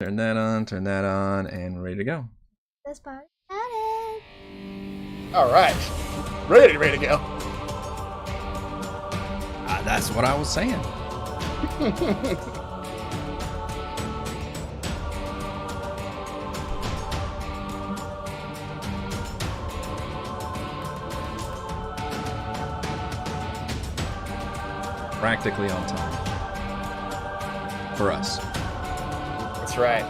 turn that on, and we're ready to go. This part started. All right, ready to go. That's what I was saying. Practically on time. For us. That's right.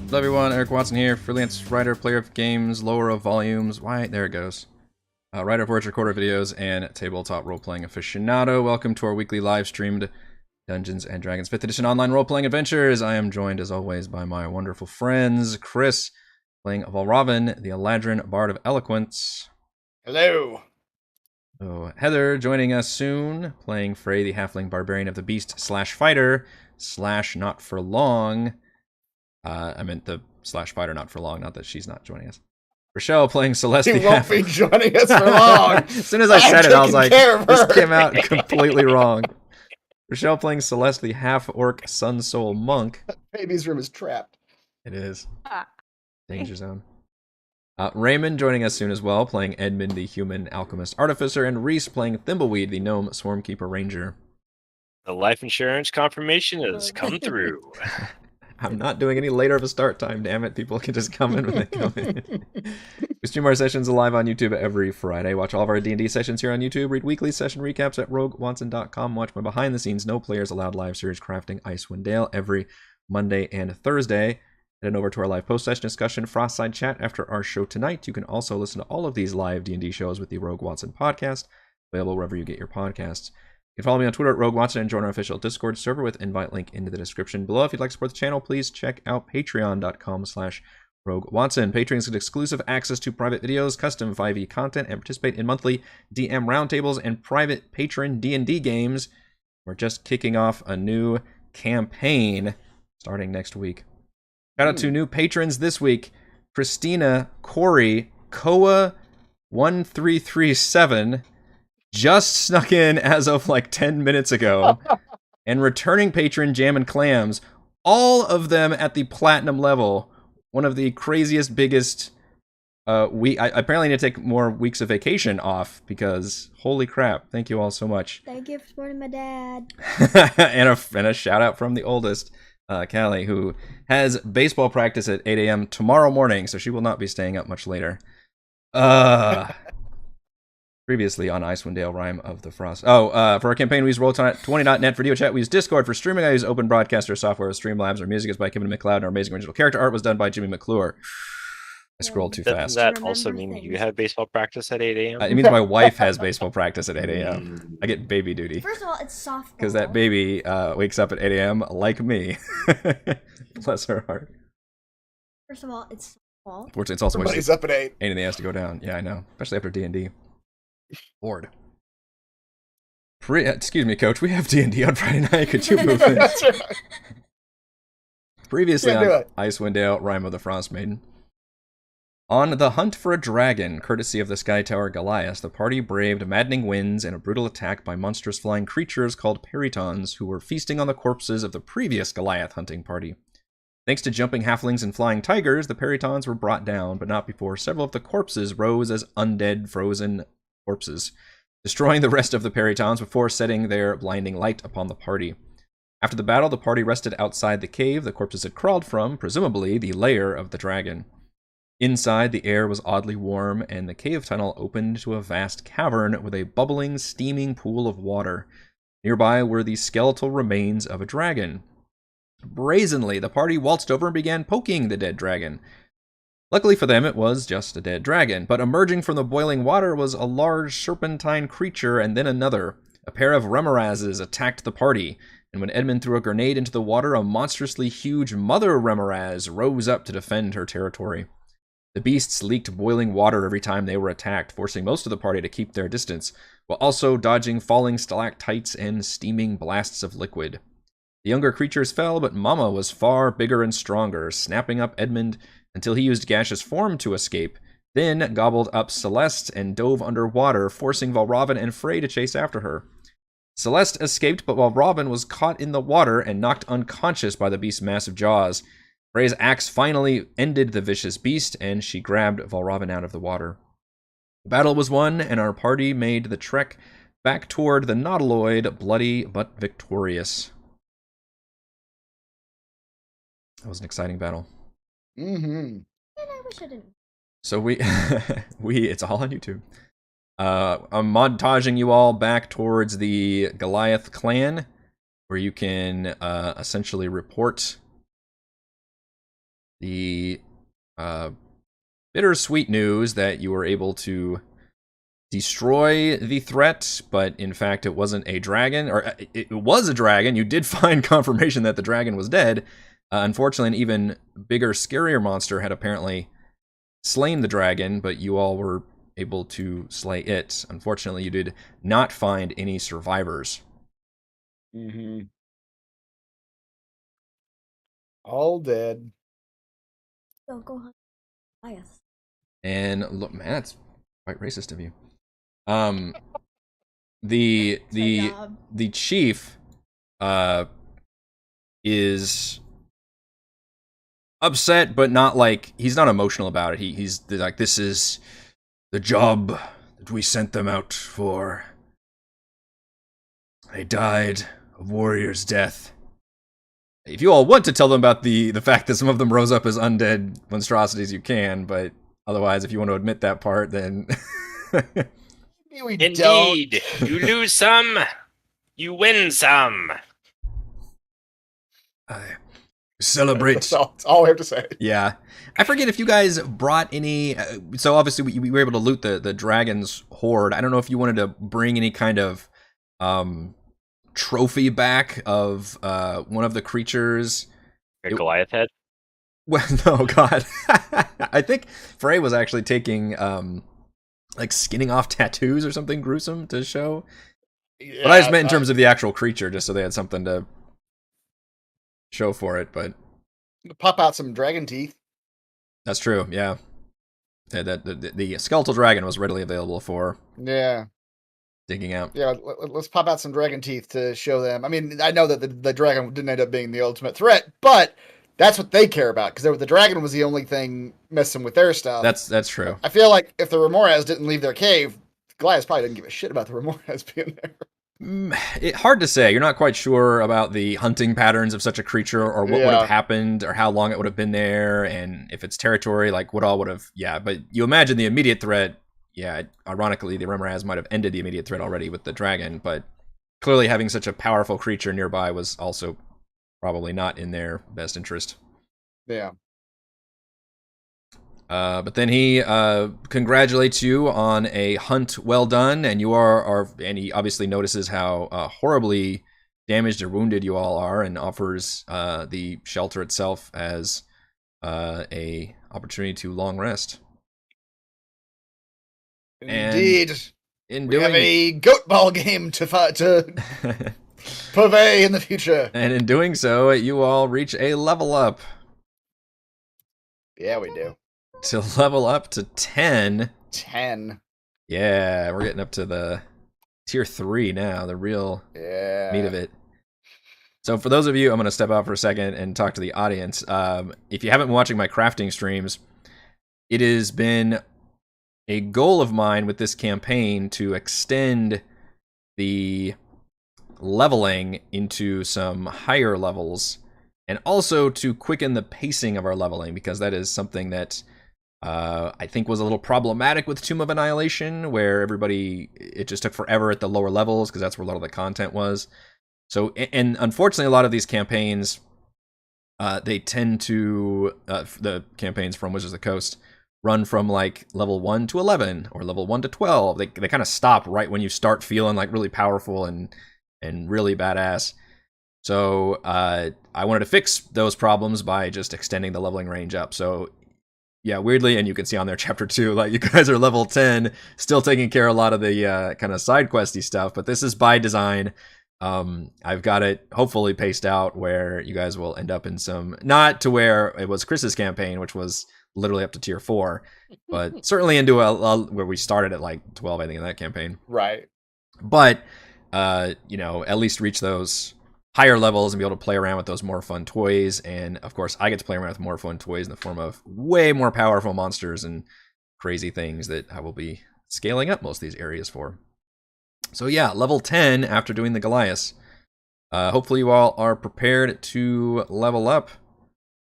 Hello everyone, Eric Watson here, freelance writer, player of games, lower of volumes, why, there it goes. Writer of words, recorder of videos, and tabletop role-playing aficionado. Welcome to our weekly live-streamed Dungeons & Dragons 5th Edition online role-playing adventures. I am joined, as always, by my wonderful friends, Chris, playing Valravn, the Eladrin Bard of Eloquence. Hello. Oh, Heather, joining us soon, playing Frey, the Halfling Barbarian of the Beast/Fighter, / not for long. I meant the /fighter, not for long, not that she's not joining us. Rochelle playing Celeste. She won't be joining us for long. As soon as I said it, I was like, this came out her. completely wrong. Rochelle playing Celeste, the half-orc Sun Soul Monk. Baby's room is trapped. It is. Danger zone. Raymond joining us soon as well, playing Edmond, the human alchemist artificer, and Reese playing Thimbleweed, the gnome swarmkeeper ranger. The life insurance confirmation has come through. I'm not doing any later of a start time, damn it. People can just come in when they come in. We stream our sessions live on YouTube every Friday. Watch all of our D&D sessions here on YouTube. Read weekly session recaps at roguewatson.com. Watch my behind-the-scenes, no players allowed live series crafting Icewind Dale every Monday and Thursday. Head on over to our live post-session discussion, Frostside chat after our show tonight. You can also listen to all of these live D&D shows with the Rogue Watson podcast, available wherever you get your podcasts. You can follow me on Twitter at Rogue Watson and join our official Discord server with invite link into the description below. If you'd like to support the channel, please check out patreon.com/Rogue Watson. Patrons get exclusive access to private videos, custom 5e content, and participate in monthly DM roundtables and private patron D&D games. We're just kicking off a new campaign starting next week. Shout out to new patrons this week: Christina, Corey, Koa1337, just snuck in as of like 10 minutes ago, and returning patron Jam and Clams, all of them at the platinum level. One of the craziest, biggest I apparently need to take more weeks of vacation off because holy crap, thank you all so much. Thank you for supporting my dad. and a shout out from the oldest, Callie, who has baseball practice at 8 a.m. tomorrow morning, so she will not be staying up much later. Previously on Icewind Dale, Rime of the Frost. For our campaign, we use Roll20.net for video chat. We use Discord for streaming. I use Open Broadcaster software with Streamlabs. Our music is by Kevin MacLeod, and our amazing original character art was done by Jimmy McClure. I scrolled too fast. Doesn't that also mean you have baseball practice at 8 a.m.? It means my wife has baseball practice at 8 a.m. I get baby duty. First of all, it's softball. Because that baby wakes up at 8 a.m. like me. Bless her heart. First of all, it's softball. Fortunately, it's also Everybody's up at 8. 8 in the ass to go down. Yeah, I know. Especially after D&D. Bored. Excuse me, Coach. We have D&D on Friday night. Could you move in? That's right. Previously Can't do on it. Icewind Dale, Rime of the Frostmaiden. On the hunt for a dragon, courtesy of the Sky Tower Goliath, the party braved maddening winds and a brutal attack by monstrous flying creatures called peritons, who were feasting on the corpses of the previous Goliath hunting party. Thanks to jumping halflings and flying tigers, the peritons were brought down, but not before several of the corpses rose as undead, frozen corpses, destroying the rest of the peritons before setting their blinding light upon the party. After the battle, the party rested outside the cave the corpses had crawled from, presumably the lair of the dragon. Inside, the air was oddly warm, and the cave tunnel opened to a vast cavern with a bubbling, steaming pool of water. Nearby were the skeletal remains of a dragon. Brazenly, the party waltzed over and began poking the dead dragon. Luckily for them, it was just a dead dragon, but emerging from the boiling water was a large serpentine creature and then another. A pair of remorazes attacked the party, and when Edmond threw a grenade into the water, a monstrously huge mother remoraz rose up to defend her territory. The beasts leaked boiling water every time they were attacked, forcing most of the party to keep their distance, while also dodging falling stalactites and steaming blasts of liquid. The younger creatures fell, but Mama was far bigger and stronger, snapping up Edmond until he used gaseous form to escape, then gobbled up Celeste and dove underwater, forcing Valravn and Frey to chase after her. Celeste escaped, but Valravn was caught in the water and knocked unconscious by the beast's massive jaws. Frey's axe finally ended the vicious beast, and she grabbed Valravn out of the water. The battle was won, and our party made the trek back toward the Nautiloid, bloody but victorious. That was an exciting battle. Mm-hmm. And I wish I didn't. So it's all on YouTube. I'm montaging you all back towards the Goliath clan, where you can essentially report the bittersweet news that you were able to destroy the threat, but in fact it wasn't a dragon, or it was a dragon. You did find confirmation that the dragon was dead. Unfortunately, an even bigger, scarier monster had apparently slain the dragon, but you all were able to slay it. Unfortunately, you did not find any survivors. Mm-hmm. All dead. So go hunt Goliath. And look, man, that's quite racist of you. The chief is upset, but not like, he's not emotional about it. He's like, this is the job that we sent them out for. They died a warrior's death. If you all want to tell them about the fact that some of them rose up as undead monstrosities, you can, but otherwise, if you want to admit that part, then... Indeed, you lose some, you win some. I celebrate. That's all we have to say. Yeah. I forget if you guys brought any... so obviously, we were able to loot the dragon's hoard. I don't know if you wanted to bring any kind of trophy back of one of the creatures. A Goliath head? Well, no, God. I think Frey was actually taking... like skinning off tattoos or something gruesome to show. Yeah, but I just meant in terms of the actual creature, just so they had something to show for it. But pop out some dragon teeth. That's true. Yeah, the skeletal dragon was readily available for digging out. Yeah, let's pop out some dragon teeth to show them. I mean, I know that the dragon didn't end up being the ultimate threat, but that's what they care about, because the dragon was the only thing messing with their stuff. That's true. I feel like if the Remorhaz didn't leave their cave, Goliath probably didn't give a shit about the Remorhaz being there. Hard to say. You're not quite sure about the hunting patterns of such a creature, or what would have happened, or how long it would have been there, and if it's territory, like what all would have... Yeah, but you imagine the immediate threat... Yeah, ironically, the Remorhaz might have ended the immediate threat already with the dragon, but clearly having such a powerful creature nearby was also... probably not in their best interest. Yeah. But then he congratulates you on a hunt well done, and you are and he obviously notices how horribly damaged or wounded you all are, and offers the shelter itself as a opportunity to long rest. Indeed. And we have a goat ball game to purvey in the future. And in doing so, you all reach a level up. Yeah, we do. To level up to 10. 10. Yeah, we're getting up to the tier 3 now, the real meat of it. So for those of you, I'm going to step out for a second and talk to the audience. If you haven't been watching my crafting streams, it has been a goal of mine with this campaign to extend the leveling into some higher levels, and also to quicken the pacing of our leveling, because that is something that I think was a little problematic with Tomb of Annihilation, where it just took forever at the lower levels, because that's where a lot of the content was. So, and unfortunately, a lot of these campaigns, they tend to, the campaigns from Wizards of the Coast, run from like level 1 to 11, or level 1 to 12. They kind of stop right when you start feeling like really powerful and really badass. So I wanted to fix those problems by just extending the leveling range up. So yeah, weirdly, and you can see on there chapter 2, like you guys are level 10, still taking care of a lot of the kind of side questy stuff, but this is by design. I've got it hopefully paced out where you guys will end up in some, not to where it was Chris's campaign, which was literally up to tier 4, but certainly into where we started at like 12, I think, in that campaign. Right. But, at least reach those higher levels and be able to play around with those more fun toys. And of course, I get to play around with more fun toys in the form of way more powerful monsters and crazy things that I will be scaling up most of these areas for. So yeah, level 10 after doing the Goliath. Hopefully you all are prepared to level up.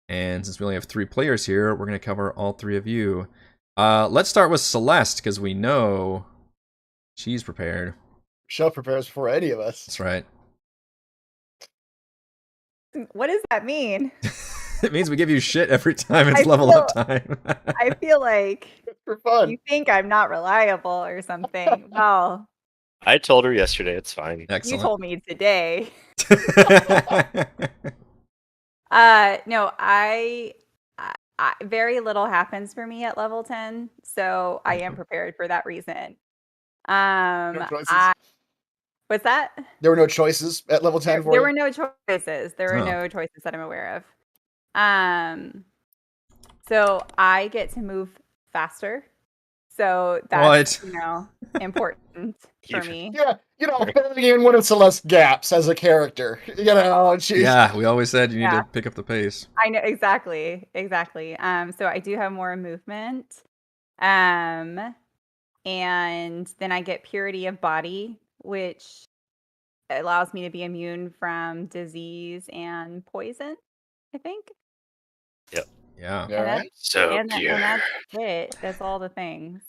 And since we only have 3 players here, we're going to cover all 3 of you. Let's start with Celeste, because we know she's prepared. Michelle prepares for any of us. That's right. What does that mean? It means we give you shit every time it's level up time. I feel like For fun. you think I'm not reliable or something. Well, I told her yesterday. It's fine. Excellent. you told me today. No, I very little happens for me at level 10, so I am prepared for that reason. No choices? What's that? There were no choices at level 10 for There you? were no choices. There were Oh. no choices that I'm aware of. So I get to move faster. So that's important for me. Yeah, filling in one of Celeste's gaps as a character. And she's Yeah, we always said you need Yeah. to pick up the pace. I know exactly. So I do have more movement. And then I get purity of body, which allows me to be immune from disease and poison, I think. Yeah. All And right. So and pure. that's it. That's all the things.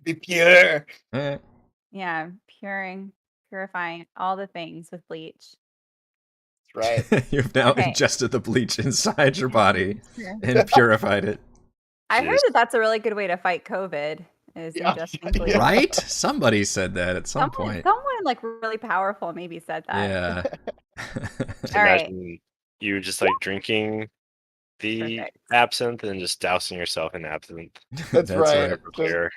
Be pure. All right. Yeah, purifying, all the things with bleach. That's right. You've now Okay. ingested the bleach inside your body and purified it. I heard Jeez. that's a really good way to fight COVID. Is Yeah. ingesting bleach. Yeah. Right? Somebody said that at some point. Someone like really powerful maybe said that. Yeah. All right. Imagine you just like drinking the Perfect. absinthe and just dousing yourself in absinthe. That's right. To prepare.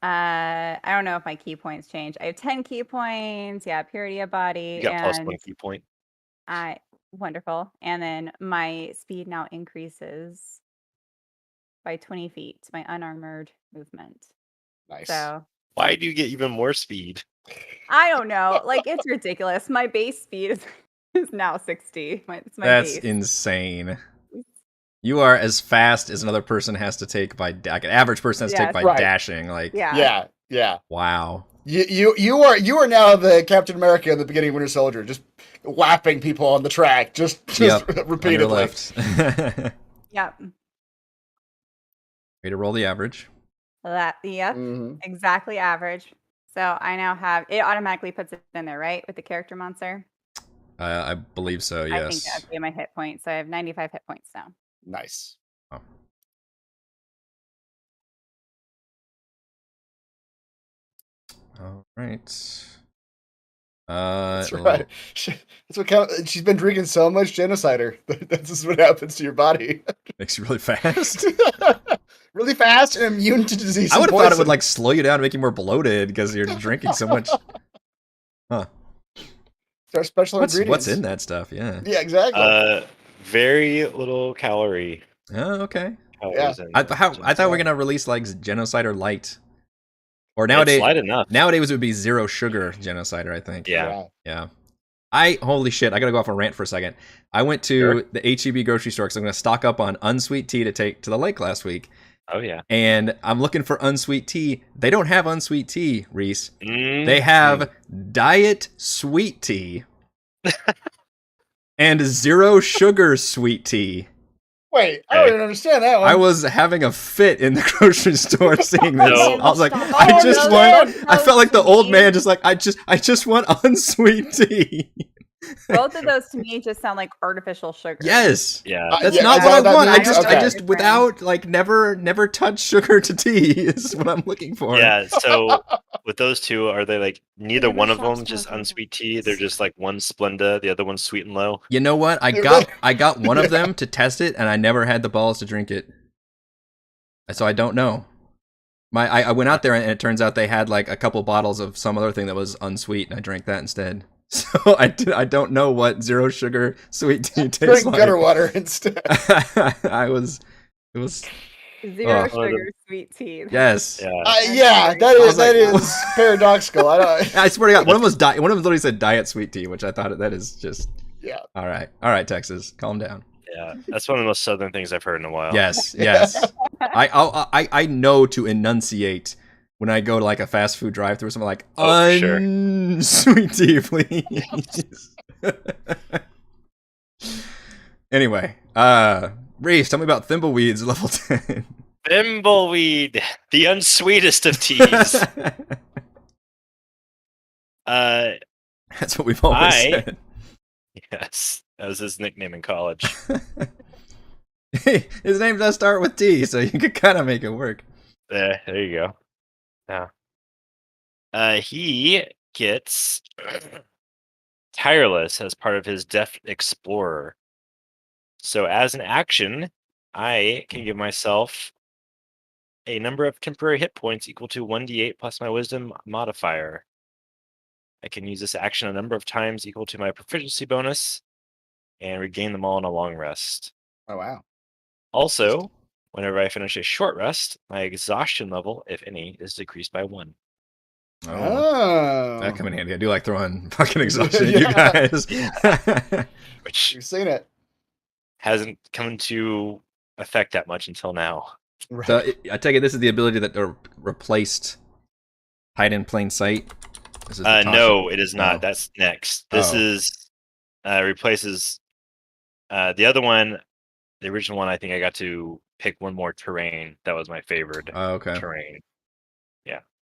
I don't know if my key points change. I have 10 key points. Yeah, purity of body. You got plus and 1 key point. wonderful. And then my speed now increases by 20 feet to my unarmored movement. Nice. So Why do you get even more speed? I don't know. Like it's ridiculous. My base speed is now 60. It's my That's base. insane. You are as fast as another person has to take by like an average person has to take Yes. by Right. dashing. Like, Yeah. Yeah. wow. You are now the Captain America in the beginning of Winter Soldier, just whapping people on the track, just Yep. On your repeatedly. left. Yep. Way to roll the average. Yep. Mhm. Exactly average. So I now have it automatically puts it in there, right? With the character monster. I believe so, I think yes. that'd be my hit points. So I have 95 hit points now. Nice. All right. That's well, right. That's what she's been drinking so much genocider. That's just what happens to your body. Makes you really fast. Really fast and immune to disease. I would and have thought it poison. would like slow you down and make you more bloated because you're drinking so much. Huh. Our special ingredients. What's in that stuff? Yeah. Yeah, exactly. Very little calorie. Oh, okay. calories in I thought we were genocide. gonna release like Genocider Light, or It's nowadays light enough. it would be zero sugar Genocider. I think. Yeah. Yeah. Holy shit! I gotta go off a rant for a second. I went to Sure. the HEB grocery store because I'm gonna stock up on unsweet tea to take to the lake last week, Oh yeah. and I'm looking for unsweet tea. They don't have unsweet tea, Reese. Mm. They have diet sweet tea and zero sugar sweet tea. Wait, I don't even understand that one. I was having a fit in the grocery store seeing this. No. I was like, Stop. I Oh, just no, want. no, I felt like the old sweet. man, just like I just want unsweet tea. Both of those to me just sound like artificial sugar. Yes, Yeah. that's Yeah, not is what I that want. I means? just, I Okay. just without like never touch sugar to tea is what I'm looking for. Yeah. So with those two, are they like neither Never one of stops them just smoking. unsweet tea? They're just like one Splenda, the other one's sweet and low. You know what? I got one of them to test it, and I never had the balls to drink it. So I don't know. I went out there, and it turns out they had like a couple bottles of some other thing that was unsweet, and I drank that instead. So I don't know what zero sugar sweet tea tastes Drink like. gutter water instead. It was Zero Oh. sugar sweet tea. yes. Yeah. Yeah, that I was like, is paradoxical. I don't. I swear to God, one of them literally said diet sweet tea, which I thought that is just Yeah. all right, Texas, calm down. Yeah. That's one of the most southern things I've heard in a while. Yes. I know to enunciate when I go to like a fast food drive-through. Something like Oh, for sure. sweet tea, please. Anyway, Reese, tell me about Thimbleweed's level 10. Thimbleweed, the unsweetest of teas. That's what we've always said. Yes, that was his nickname in college. Hey, his name does start with T, so you could kind of make it work. There you go. Yeah. He gets tireless as part of his Deft Explorer. So as an action, I can give myself a number of temporary hit points equal to 1d8 plus my wisdom modifier. I can use this action a number of times equal to my proficiency bonus and regain them all in a long rest. Oh wow. Also, whenever I finish a short rest, my exhaustion level, if any, is decreased by 1. Oh. That come in handy. I do like throwing fucking exhaustion at Yeah. you guys. Which You've seen it. hasn't come into effect that much until now. Right. So I take it this is the ability that replaced hide in plain sight. This is the No, it is not. Oh. That's next. This Oh. is replaces the other one. The original one, I think I got to pick one more terrain. That was my favorite Oh, okay. terrain.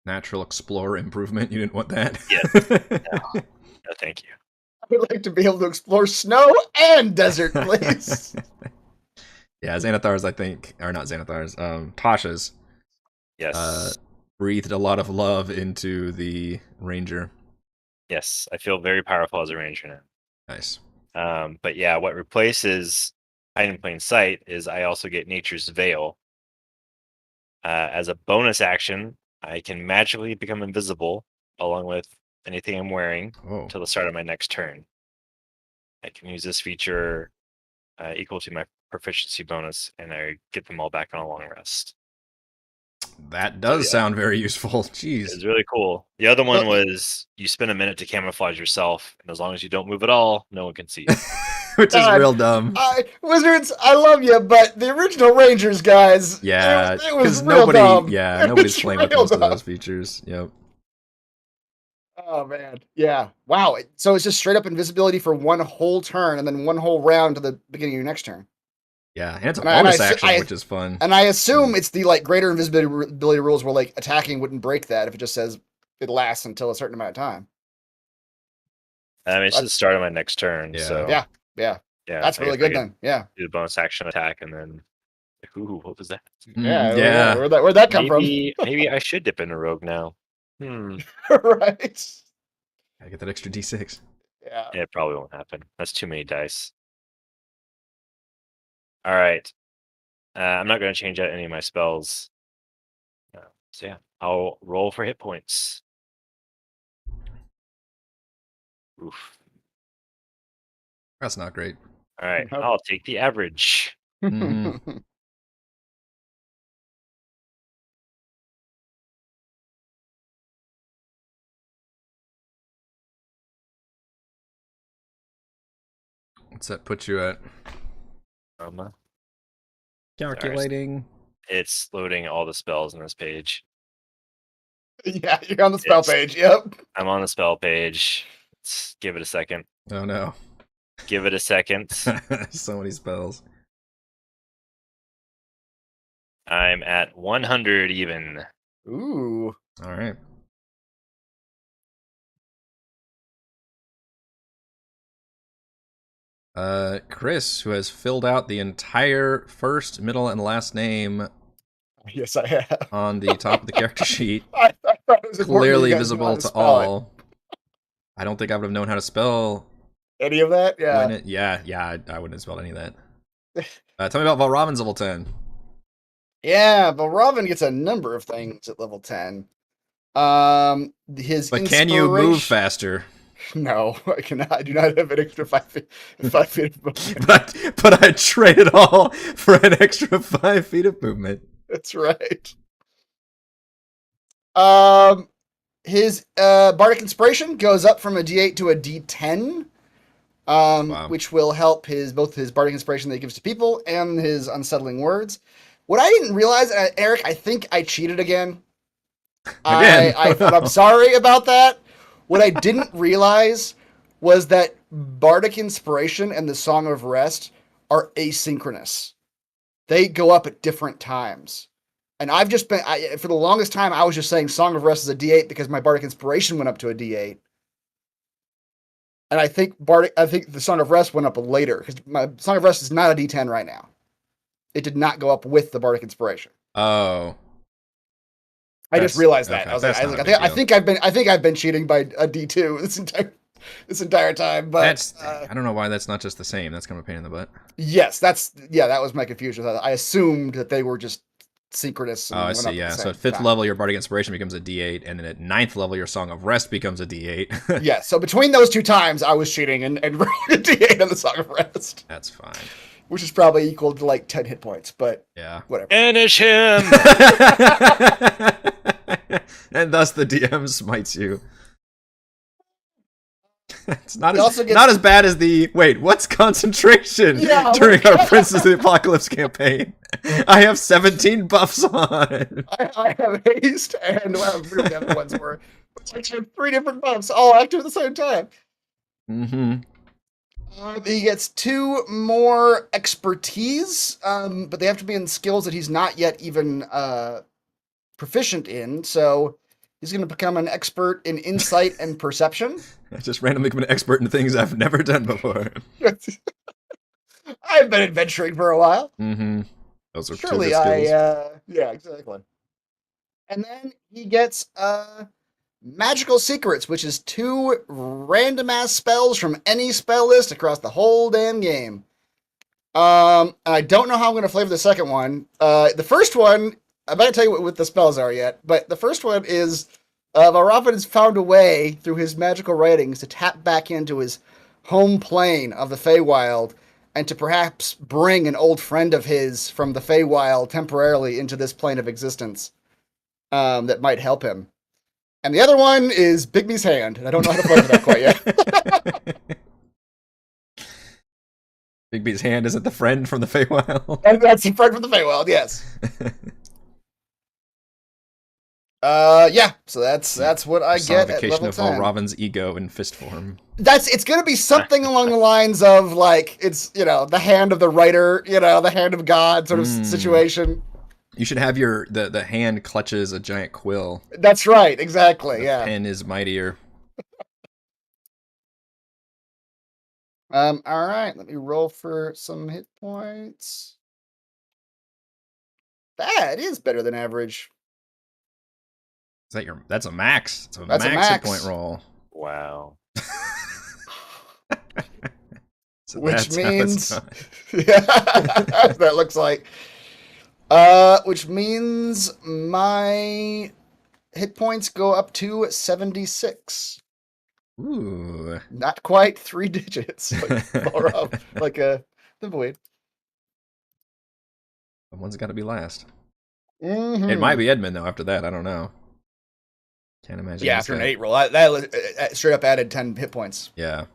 Natural explorer improvement. You didn't want that? Yes. No, thank you. I would like to be able to explore snow and desert, please. Yeah, Xanathar's, I think, or not Xanathar's, Tasha's Yes. breathed a lot of love into the ranger. Yes. I feel very powerful as a ranger now. Nice. But yeah, what replaces hide in plain sight is I also get Nature's Veil. As a bonus action, I can magically become invisible along with anything I'm wearing Oh, until the start of my next turn. I can use this feature equal to my proficiency bonus, and I get them all back on a long rest. that does yeah. sound very useful. Jeez. It's really cool. The other one Well- was you spend a minute to camouflage yourself, and as long as you don't move at all, no one can see you. Which is God, real dumb. Wizards, I love you, but the original Rangers, guys. Yeah, it was because real dumb. It nobody's was playing with real most of dumb. those features. Yep. Oh man, yeah. Wow. So it's just straight up invisibility for one whole turn, and then one whole round to the beginning of your next turn. Yeah, and it's a And I bonus assu- action, I- which is fun. And I assume it's the like greater invisibility rules where like attacking wouldn't break that if it just says it lasts until a certain amount of time. I mean, it's the start of my next turn, Yeah. so Yeah. yeah, That's I really guess I good could then. Yeah. do the bonus action attack, and then ooh, what was that? Yeah. Where'd that come Maybe I should dip into rogue now. from? Right. I get that extra D6. Yeah. It probably won't happen. That's too many dice. All right. I'm not going to change out any of my spells. So yeah, I'll roll for hit points. Oof. That's not great. All right, Nope. I'll take the average. Mhm. What's that put you at? Calculating. It's loading all the spells in this page. Yeah, you're on the spell Yes. page. Yep. I'm on the spell page. Let's give it a second. Oh no. Give it a second. So many spells. I'm at 100 even. Ooh. All right. Chris, who has filled out the entire first, middle, and last name Yes, I have. on the top of the character sheet, I thought it was important that clearly you guys know how visible to to spell it. all. I don't think I would have known how to spell. Any of that? Yeah. I wouldn't have spelled any of that. Tell me about Valravn's level 10. Yeah, but Robin gets a number of things at level 10. His But can you move inspiration- faster? No, I cannot. I do not have an extra 5 feet of movement. But I trade it all for an extra 5 feet of movement. That's right. His bardic inspiration goes up from a D8 to a D10. Wow. Which will help both his bardic inspiration that he gives to people and his unsettling words. What I didn't realize, Eric, I think I cheated again. Again? I'm sorry about that. What I didn't realize was that bardic inspiration and the Song of Rest are asynchronous. They go up at different times. And I've just been, for the longest time, I was just saying Song of Rest is a D8 because my bardic inspiration went up to a D8. And I think the Song of Rest went up later because my Song of Rest is not a D10 right now. It did not go up with the bardic inspiration. Oh, I just realized that. okay, I was like, that's not a I big think I've been cheating by a D2 this entire time. But that's I don't know why that's not just the same. That's kind of a pain in the butt. yes, that was my confusion. I assumed that they were just synchronous. Oh, I see. Yeah. So at 5th level, your bardic inspiration becomes a D8, and then at 9th level, your Song of Rest becomes a D8. Yeah. So between those two times, I was cheating and rolling a D8 on the Song of Rest. That's fine. Which is probably equal to like 10 hit points, but yeah, whatever. Finish him. And thus the DM smites you. It's not He not as bad as the what's concentration during our Princes of the Apocalypse campaign. I have 17 buffs on. I have haste and whatever the other ones were. I have 3 different buffs all active at the same time. Mm-hmm. He gets 2 more expertise, but they have to be in skills that he's not yet even proficient in. So he's going to become an expert in insight and perception. I just randomly become an expert in things I've never done before. I've been adventuring for a while. Mm-hmm. Those are Surely 2 of the skills. yeah, exactly. And then he gets Magical Secrets, which is 2 random-ass spells from any spell list across the whole damn game. And I don't know how I'm going to flavor the second one. The first one, I'm not going to tell you what the spells are yet, but the first one is Valravn has found a way through his magical writings to tap back into his home plane of the Feywild and to perhaps bring an old friend of his from the Feywild temporarily into this plane of existence that might help him. And the other one is Bigby's Hand, and I don't know how to play that quite yet. Bigby's Hand isn't the friend from the Feywild. And that's the friend from the Feywild, yes. Yeah, so that's what I get at level 10. Personification of Valravn's ego in fist form. It's gonna be something along the lines of like it's the hand of the writer, the hand of God sort of situation. You should have the hand clutches a giant quill. That's right, exactly. The pen is mightier. All right, let me roll for some hit points. That is better than average. Is that that's a max? It's That's a max hit point roll. Wow. So Which that's how means it's done. yeah, that looks like. Which means my hit points go up to 76. Ooh. Not quite 3 digits, like a Thimbleweed. Someone's got to be last. Mm-hmm. It might be Edmond though. After that, I don't know. Can't imagine. Yeah, after an 8 roll, that straight up added 10 hit points. Yeah.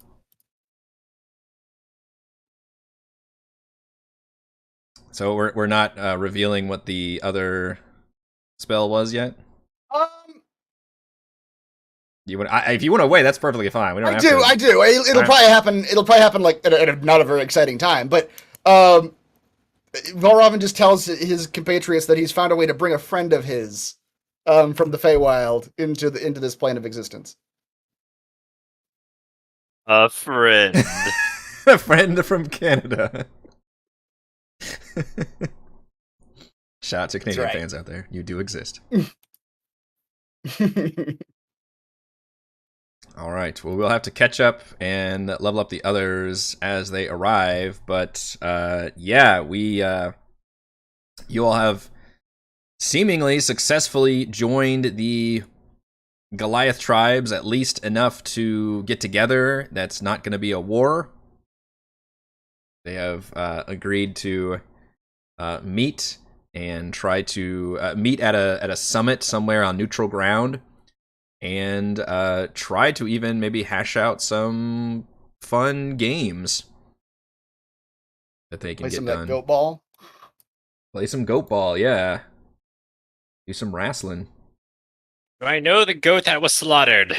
So we're not revealing what the other spell was yet. If you want to wait, that's perfectly fine. We don't have to. I do. It'll probably happen. It'll probably happen like at not a very exciting time. But Valravn just tells his compatriots that he's found a way to bring a friend of his from the Feywild into this plane of existence. A friend. A friend from Canada. Shout out to Canadian fans out there. You do exist. All right. Well, we'll have to catch up and level up the others as they arrive. But yeah, you all have seemingly successfully joined the Goliath tribes at least enough to get together. That's not going to be a war. They have agreed to meet and try to meet at a summit somewhere on neutral ground, and try to even maybe hash out some fun games that they can Play get some of done. that goat ball. Play some goat ball, yeah. Do some wrestling. Do I know the goat that was slaughtered?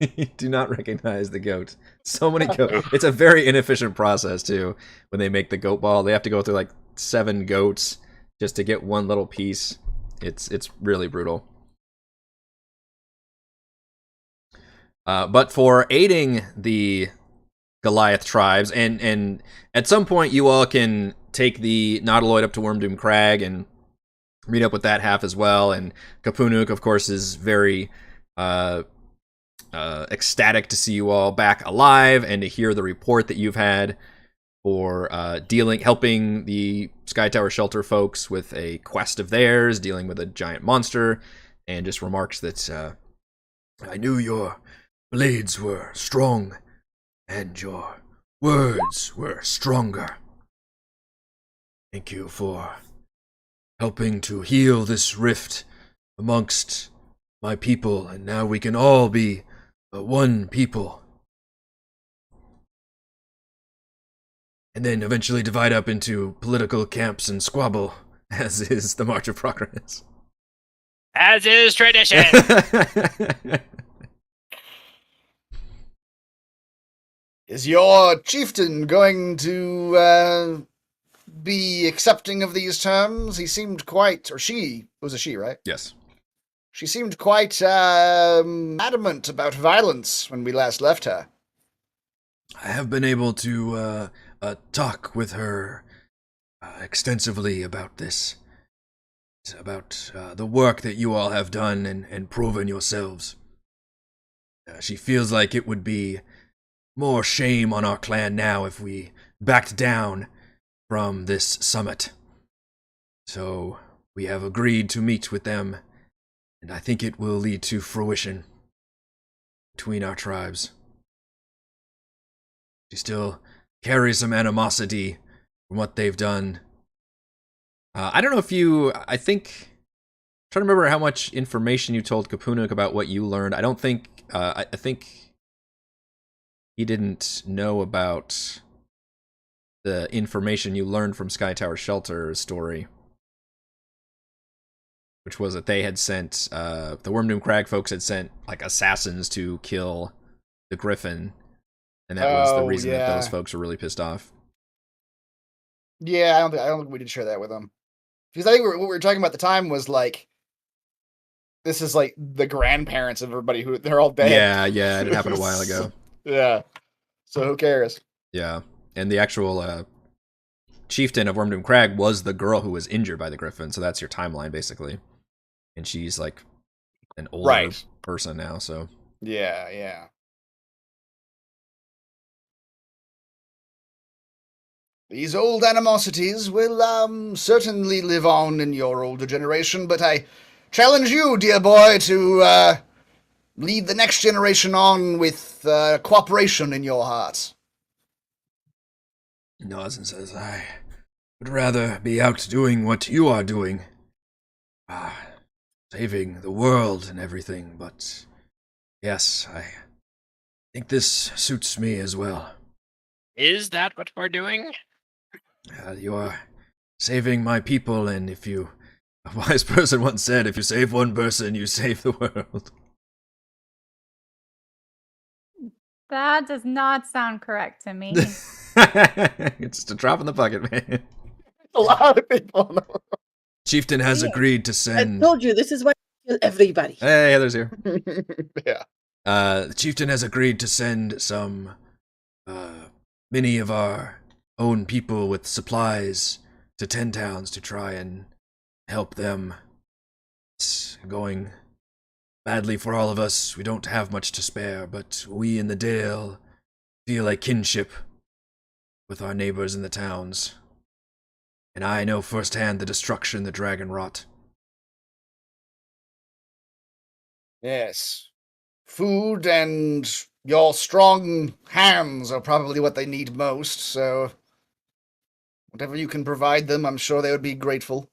You do not recognize the goat. So many goats. It's a very inefficient process too. When they make the goat ball, they have to go through like 7 goats just to get one little piece. It's really brutal. But for aiding the Goliath tribes, and at some point you all can take the Nautiloid up to Wormdoom Crag and meet up with that half as well. And Kapunuk, of course, is very ecstatic to see you all back alive and to hear the report that you've had for helping the Sky Tower Shelter folks with a quest of theirs, dealing with a giant monster, and just remarks that I knew your blades were strong and your words were stronger. Thank you for helping to heal this rift amongst my people, and now we can all be one people. And then eventually divide up into political camps and squabble, as is the March of Progress. As is tradition. Is your chieftain going to be accepting of these terms? He seemed quite, or she, it was a she, right? Yes. She seemed quite adamant about violence when we last left her. I have been able to talk with her extensively about this. About the work that you all have done and proven yourselves. She feels like it would be more shame on our clan now if we backed down from this summit. So we have agreed to meet with them, and I think it will lead to fruition between our tribes. She still carries some animosity from what they've done. I don't know if I think, I'm trying to remember how much information you told Kapunuk about what you learned. I don't think, I think he didn't know about the information you learned from Sky Tower Shelter's story, which was that they had sent, the Wormdoom Crag folks had sent, like, assassins to kill the Griffin, and that was the reason that those folks were really pissed off. Yeah, I don't think we did share that with them. Because I think what we were talking about at the time was, like, this is, like, the grandparents of everybody who, they're all dead. Yeah, it happened a while ago. Yeah. So who cares? Yeah, and the actual chieftain of Wormdoom Crag was the girl who was injured by the Griffin, so that's your timeline, basically. And she's, like, an older person now, so... Yeah. These old animosities will certainly live on in your older generation, but I challenge you, dear boy, to lead the next generation on with cooperation in your hearts. He nods and says, I would rather be out doing what you are doing. Saving the world and everything, but yes, I think this suits me as well. Is that what we're doing? You are saving my people, and a wise person once said, if you save one person, you save the world. That does not sound correct to me. It's just a drop in the bucket, man. A lot of people in the world. Chieftain has agreed to send... I told you, this is why I kill everybody. Hey, Heather's here. Yeah. The chieftain has agreed to send some, many of our own people with supplies to 10 towns to try and help them. It's going badly for all of us. We don't have much to spare, but we in the Dale feel a kinship with our neighbors in the towns. And I know firsthand the destruction the dragon wrought. Yes. Food and your strong hands are probably what they need most, so whatever you can provide them, I'm sure they would be grateful.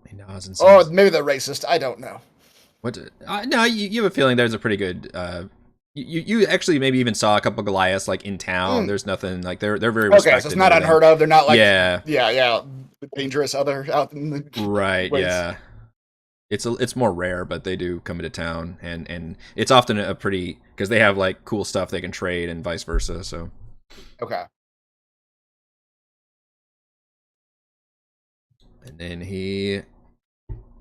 He nods and Or says, maybe they're racist. I don't know. "What? No, you have a feeling there's a pretty good. You actually maybe even saw a couple Goliaths like in town. Mm. There's nothing like they're very Okay, respected. so it's not unheard of. They're not like yeah, dangerous other out in the right, ways. yeah. It's more rare, but they do come into town, and it's often a pretty because they have like cool stuff they can trade and vice versa. So Okay. and then he,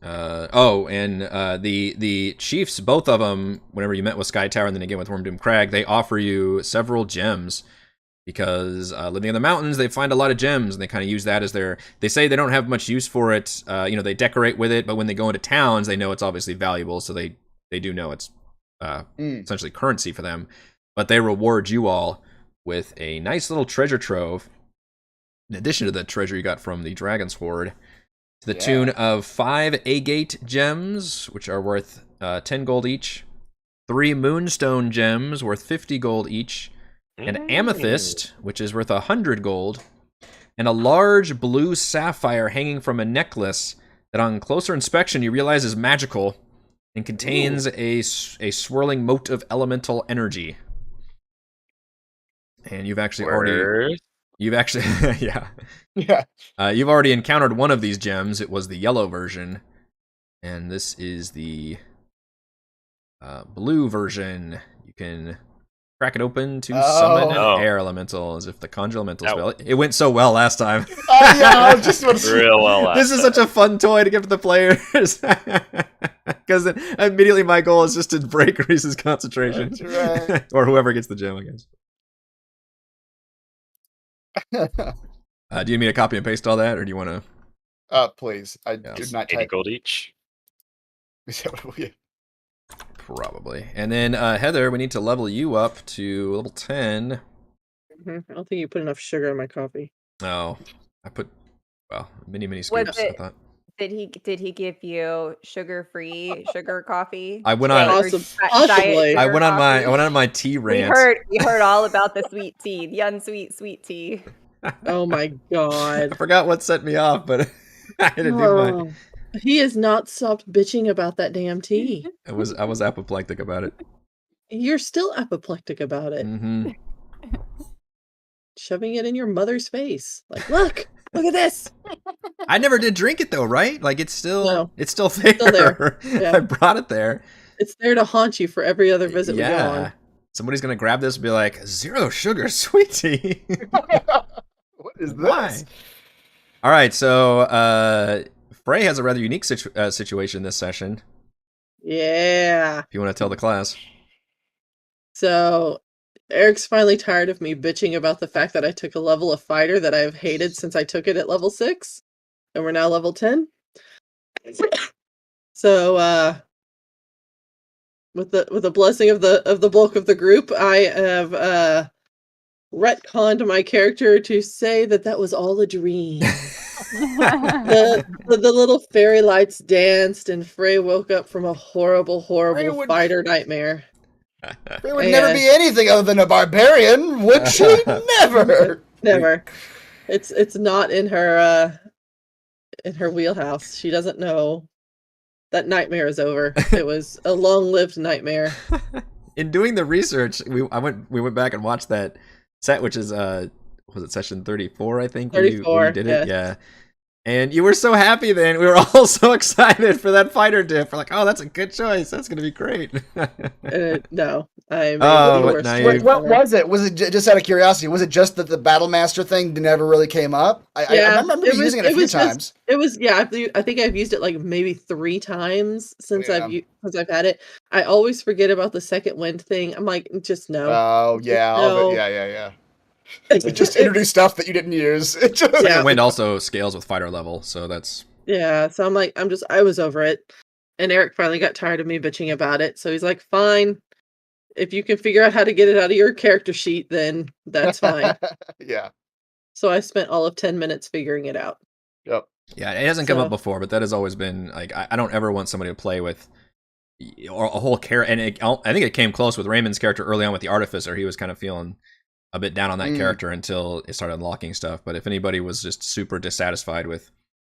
the chiefs, both of them, whenever you met with Sky Tower and then again with Wormdoom Crag, they offer you several gems. Because living in the mountains, they find a lot of gems, and they kind of use that as their. They say they don't have much use for it. They decorate with it, but when they go into towns, they know it's obviously valuable, so they do know it's essentially currency for them. But they reward you all with a nice little treasure trove, in addition to the treasure you got from the Dragon's Hoard, to the tune of 5 agate gems, which are worth 10 gold each, 3 moonstone gems worth 50 gold each, an amethyst, which is worth 100 gold, and a large blue sapphire hanging from a necklace that on closer inspection you realize is magical and contains a swirling mote of elemental energy. And you've actually you've already encountered one of these gems. It was the yellow version, and this is the blue version. You can crack it open to summon an air elemental, as if the conjure elemental spell. It went so well last time. I was just real well. This is such a fun toy to give to the players, because immediately my goal is just to break Reese's concentration, Right. or whoever gets the gem, I guess. Do you need me to copy and paste all that, or do you want to? Please. I did not 80 type. gold each. Probably. And then Heather, we need to level you up to level 10. I don't think you put enough sugar in my coffee. Oh, I put mini scoops. I thought. Did he give you sugar-free sugar coffee? I went on. Possibly. I went on my tea rant. We heard all about the sweet tea, the unsweet sweet tea. Oh my god! I forgot what set me off, but I didn't do mine. He has not stopped bitching about that damn tea. I was apoplectic about it. You're still apoplectic about it. Mm-hmm. Shoving it in your mother's face. Like, look at this. I never did drink it though, right? Like it's still there. Still there. Yeah. I brought it there. It's there to haunt you for every other visit we go on. Somebody's gonna grab this and be like, 0 sugar sweet tea. What is this? Why? All right, so Frey has a rather unique situation this session. Yeah. If you want to tell the class. So, Eric's finally tired of me bitching about the fact that I took a level of fighter that I've hated since I took it at level 6, and we're now level 10. So, with the blessing of the bulk of the group, I have retconned my character to say that was all a dream. the little fairy lights danced, and Frey woke up from a horrible fighter nightmare. Frey would never be anything other than a barbarian, would she? Never. It's not in her wheelhouse. She doesn't know that nightmare is over. It was a long-lived nightmare. In doing the research, we went back and watched that set, which is was it session 34, I think? 34, when you did it? Yeah. And you were so happy then. We were all so excited for that fighter diff. We're like, oh, that's a good choice. That's going to be great. No. I made what was it? Was it just out of curiosity? Was it just that the Battle Master thing never really came up? I remember using it a few times. I think I've used it like maybe 3 times since I've had it. I always forget about the second wind thing. I'm like, just no. Oh, yeah. No. Yeah. It just introduced stuff that you didn't use. Second wind also scales with fighter level, so that's... Yeah, so I'm like, I was over it. And Eric finally got tired of me bitching about it, so he's like, fine. If you can figure out how to get it out of your character sheet, then that's fine. Yeah. So I spent all of 10 minutes figuring it out. Yep. Yeah, it hasn't come So- up before, but that has always been like I don't ever want somebody to play with or a whole character. And I think it came close with Raymond's character early on with the Artificer. He was kind of feeling a bit down on that character until it started unlocking stuff. But if anybody was just super dissatisfied with,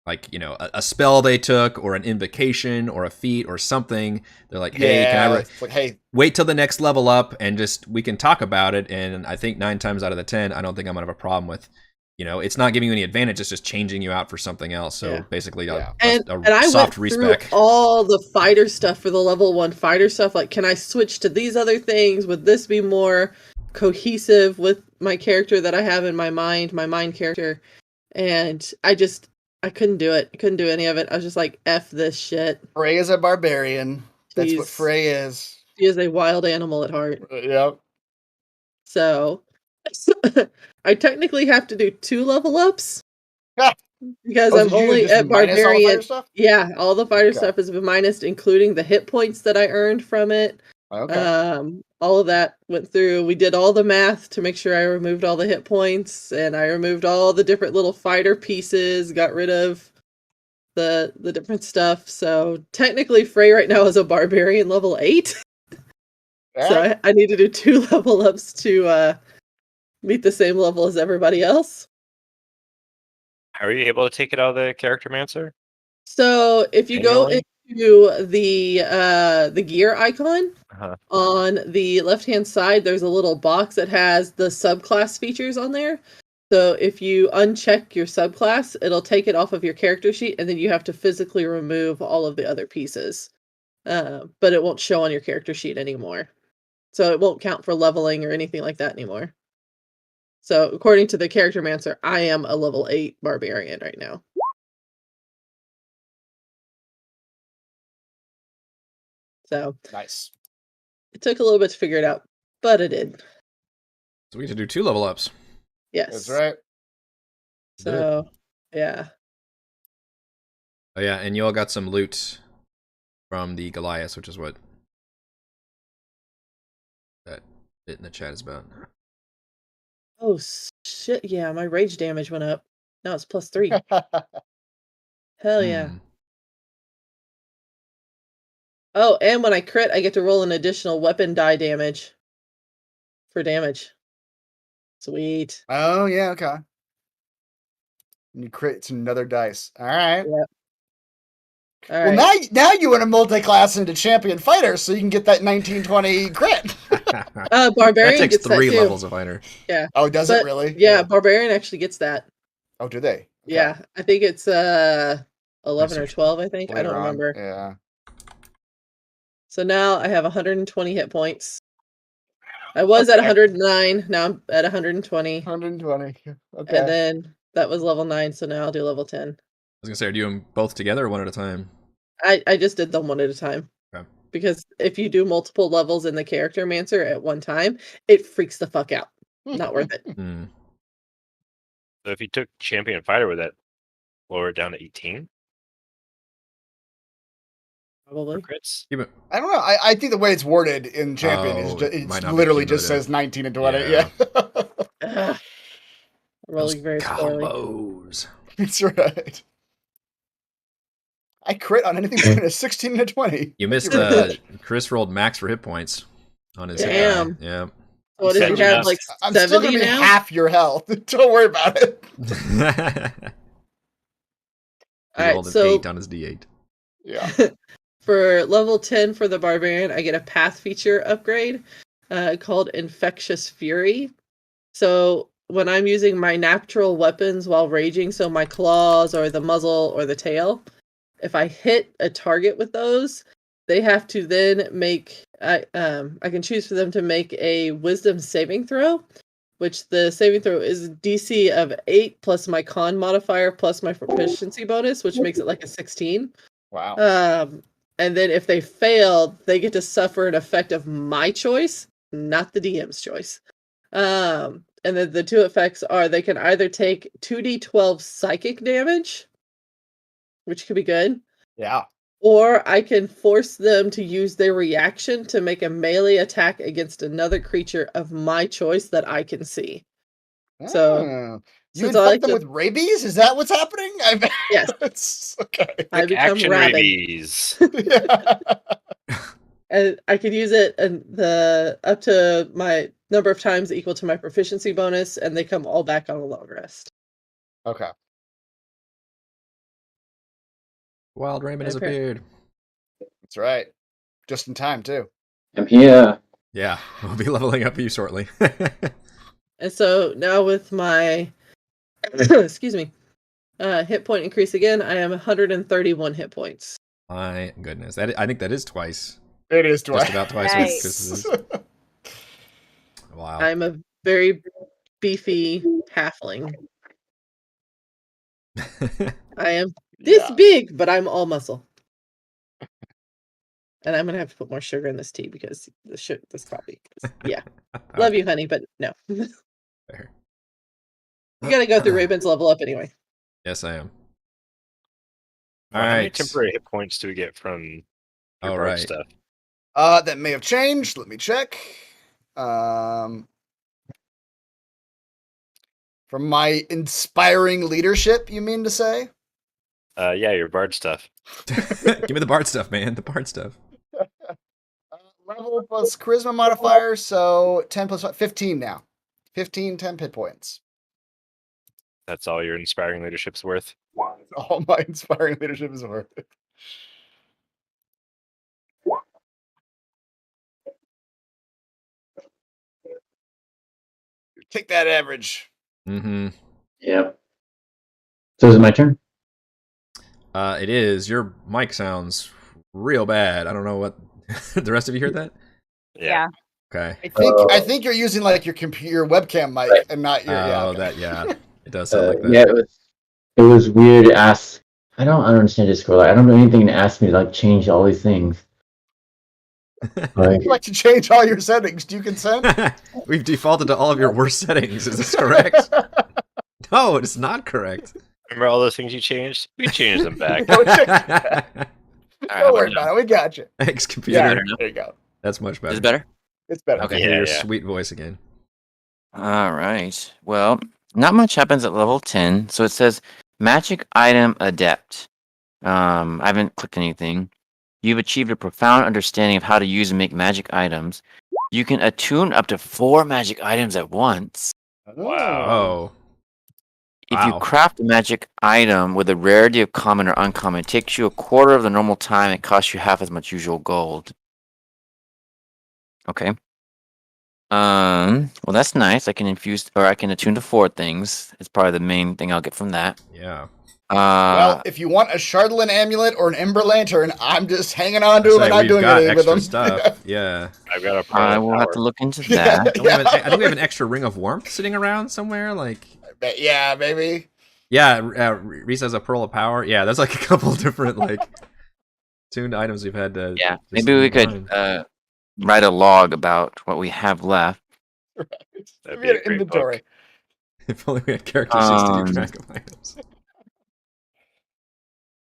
like, you know, a spell they took or an invocation or a feat or something, they're like, hey, can I it's like, hey, wait till the next level up and just we can talk about it? And I think 9 times out of the 10, I don't think I'm gonna have a problem with, you know, it's not giving you any advantage, it's just changing you out for something else. So basically a I soft went respec. through all the fighter stuff for the level 1 fighter stuff. Like, can I switch to these other things? Would this be more cohesive with my character that I have in my mind character? And I couldn't do it. I couldn't do any of it. I was just like, F this shit. Frey is a barbarian. That's what Frey is. She is a wild animal at heart. Yep. So I technically have to do 2 level ups. Because I'm only at barbarian. Yeah, all the fighter stuff is minus, including the hit points that I earned from it. Okay. All of that went through. We did all the math to make sure I removed all the hit points, and I removed all the different little fighter pieces, got rid of the different stuff. So technically Frey right now is a barbarian level 8. So I need to do 2 level ups to meet the same level as everybody else. How are you able to take it out of the Character Mancer? So if you go into the gear icon on the left-hand side, there's a little box that has the subclass features on there. So if you uncheck your subclass, it'll take it off of your character sheet, and then you have to physically remove all of the other pieces. But it won't show on your character sheet anymore. So it won't count for leveling or anything like that anymore. So according to the Character Mancer, I am a level 8 barbarian right now. So nice. It took a little bit to figure it out, but it did. So we get to do 2 level ups. Yes. That's right. So, yeah. Oh yeah, and you all got some loot from the Goliath, which is what that bit in the chat is about. Oh shit, yeah, my rage damage went up. Now it's +3. Hell yeah. Oh, and when I crit, I get to roll an additional weapon die damage for damage. Sweet. Oh, yeah, okay. And you crit, it's another dice. All right. Yep. All well, right. now you want to multi-class into champion fighter so you can get that 1920 crit. Barbarian that takes gets 3 that too. levels of fighter. Yeah. Oh, does it really? Yeah, barbarian actually gets that. Oh, do they? Okay. Yeah, I think it's 11 or 12, I think. I don't remember. Yeah. So now I have 120 hit points. I was at 109, now I'm at 120. 120. Okay. And then that was level 9, so now I'll do level 10. I was gonna say, are you doing them both together or one at a time? I just did them one at a time. Okay. Because if you do multiple levels in the Character Mancer at one time, it freaks the fuck out. Not worth it. So if you took champion fighter, would that lower it down to 18? Probably. Crits? I don't know. I think the way it's worded in champion is it literally just says 19 and 20. Yeah. Rolling very slowly. Combos. That's right. I crit on anything between a 16 and a 20. You missed Chris rolled max for hit points on his Damn. hit die. Yeah. What did you have, like 70 I'm still gonna be now? half your health. Don't worry about it. He rolled an 8 on his D8. Yeah. For level 10 for the Barbarian, I get a path feature upgrade called Infectious Fury. So when I'm using my natural weapons while raging, so my claws or the muzzle or the tail, if I hit a target with those, they have to then make, I can choose for them to make a wisdom saving throw, which the saving throw is DC of 8 plus my con modifier plus my proficiency bonus, which makes it like a 16. Wow. And then if they fail, they get to suffer an effect of my choice, not the DM's choice. And then the 2 effects are they can either take 2d12 psychic damage, which could be good. Yeah. Or I can force them to use their reaction to make a melee attack against another creature of my choice that I can see. So, You since I like infect them to, with rabies? Is that what's happening? yes, It's okay. I become Action rabid. rabies. Yeah. And I could use it and the up to my number of times equal to my proficiency bonus, and they come all back on a long rest. Okay. Wild Raymond has Okay. appeared. That's right. Just in time, too. I'm here. Yeah, we'll be leveling up you shortly. And so now with my excuse me, hit point increase again, I am 131 hit points. My goodness, I think that is twice. It is twice. Just about twice. Nice. Wow. I'm a very beefy halfling. I am this big, but I'm all muscle. And I'm gonna have to put more sugar in this tea because this coffee. Yeah, love you, honey, but no. Fair. You gotta go through Raven's level up anyway. Yes, I am. How All many right. temporary hit points do we get from your All bard right. stuff? That may have changed. Let me check. From my inspiring leadership, you mean to say? Yeah, your bard stuff. Give me the bard stuff, man. The bard stuff. Level plus charisma modifier, so 10 plus 5, 15 now. 15 temp hit points. That's all your inspiring leadership's worth. All my inspiring leadership is worth it. Take that average. Mm-hmm. Yep. So is it my turn? It is. Your mic sounds real bad. I don't know what the rest of you heard that. Yeah. Okay. I think you're using like your computer webcam mic and not your. It does sound like that. Yeah, it was weird to ask. I don't understand Discord. Like, I don't know anything to ask me to like change all these things. Like, I'd like to change all your settings. Do you consent? We've defaulted to all of your worst settings. Is this correct? No, it's not correct. Remember all those things you changed? We changed them back. Don't Alright, worry about it. We got you. Thanks, computer. Yeah, better now? there you go. That's much better. Is it better? It's better. Okay, Okay. hear your Yeah. sweet voice again. All right. Well, not much happens at level 10. So it says Magic Item Adept. I haven't clicked anything. You've achieved a profound understanding of how to use and make magic items. You can attune up to 4 magic items at once. Wow. Oh. If you Wow. craft a magic item with a rarity of common or uncommon, it takes you a quarter of the normal time and costs you half as much usual gold. Okay. Well, that's nice. I can infuse, or I can attune to 4 things. It's probably the main thing I'll get from that. Yeah. Well, if you want a Chardolin amulet or an Ember Lantern, I'm just hanging on to I'd them say and not we've doing got anything with extra them. stuff. Yeah. I've got a I part will of have to power. look into Yeah. that. Don't we have I think we have an extra ring of warmth sitting around somewhere. Like, Yeah, maybe. yeah, Reese has a pearl of power. Yeah, there's like a couple different like tuned items we've had to. Yeah, just maybe we combine. could write a log about what we have left. That'd We be had a great inventory. book. If only we had character sheets to keep Um, track of items.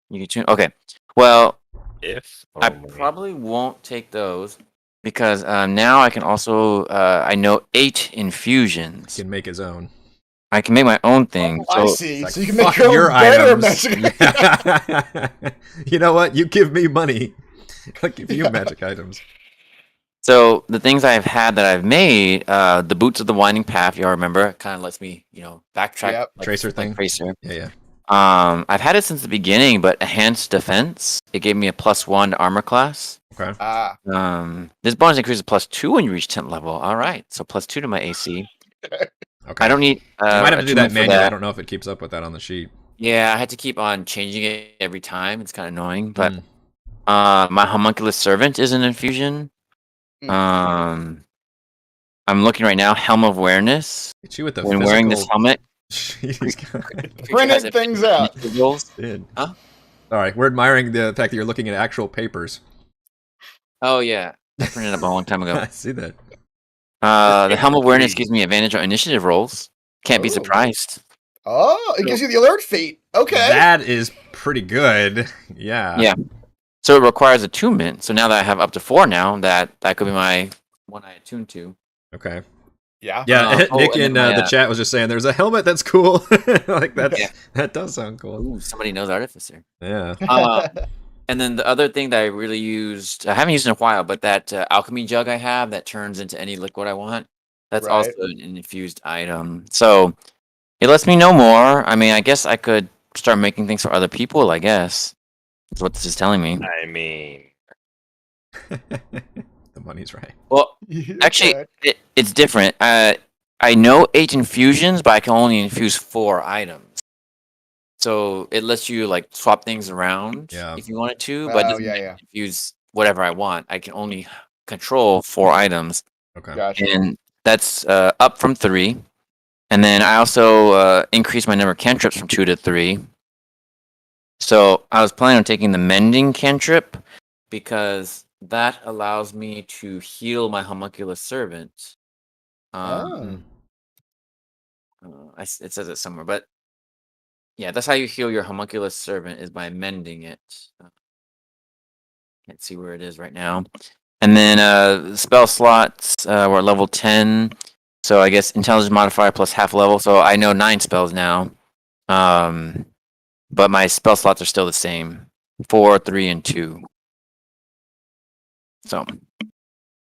You can tune. Okay. Well, If I only. probably won't take those because now I can also I know 8 infusions. He can make his own. I can make my own thing. Oh, I So see. Like, So you can fuck make your own better items. magic. Yeah. You know what? You give me money. I'll give you magic items. So the things I've had that I've made, the Boots of the Winding Path, y'all remember, it kind of lets me, backtrack. Yep. Tracer like thing? Tracer. Yeah, yeah. I've had it since the beginning, but enhanced defense. It gave me a +1 to armor class. Okay. This bonus increases +2 when you reach 10th level. All right, so +2 to my AC. Okay. I don't need. You might have to do that attunement for manually. I don't know if it keeps up with that on the sheet. Yeah, I had to keep on changing it every time. It's kind of annoying, but Mm. my homunculus servant is an infusion. Mm. I'm looking right now. Helm of awareness. Hit you with the When wearing this helmet, Jeez, God. Printed things out. Dude. Huh? All right, we're admiring the fact that you're looking at actual papers. Oh yeah, I printed it up a long time ago. I see that. The helm of awareness gives me advantage on initiative rolls. Can't be Ooh. surprised. Oh, it gives you the alert feat. Okay. That is pretty good. Yeah. Yeah. So it requires attunement. So now that I have up to 4 now, that could be my one I attune to. Okay. Yeah. Yeah, Oh, Nick and in then my, the chat was just saying there's a helmet that's cool. Like Yeah. that does sound cool. Ooh, somebody knows Artificer. Yeah. And then the other thing that I really used, I haven't used in a while, but that alchemy jug I have that turns into any liquid I want, that's Right. also an infused item. So it lets me know more. I mean, I guess I could start making things for other people, I guess. That's what this is telling me. I mean, The money's right. Well, actually, it's different. I know 8 infusions, but I can only infuse 4 items. So it lets you like swap things around Yeah. if you wanted to, but it Oh, doesn't yeah, let me yeah. infuse whatever I want. I can only control 4 items, Okay. Gotcha. and that's up from 3. And then I also increased my number of cantrips from 2 to 3. So I was planning on taking the mending cantrip because that allows me to heal my homunculus servant. Oh. It says it somewhere, but yeah, that's how you heal your homunculus servant is by mending it. Can't see where it is right now. And then spell slots were at level 10. So I guess intelligence modifier plus half level. So I know 9 spells now. But my spell slots are still the same. 4, 3, and 2. So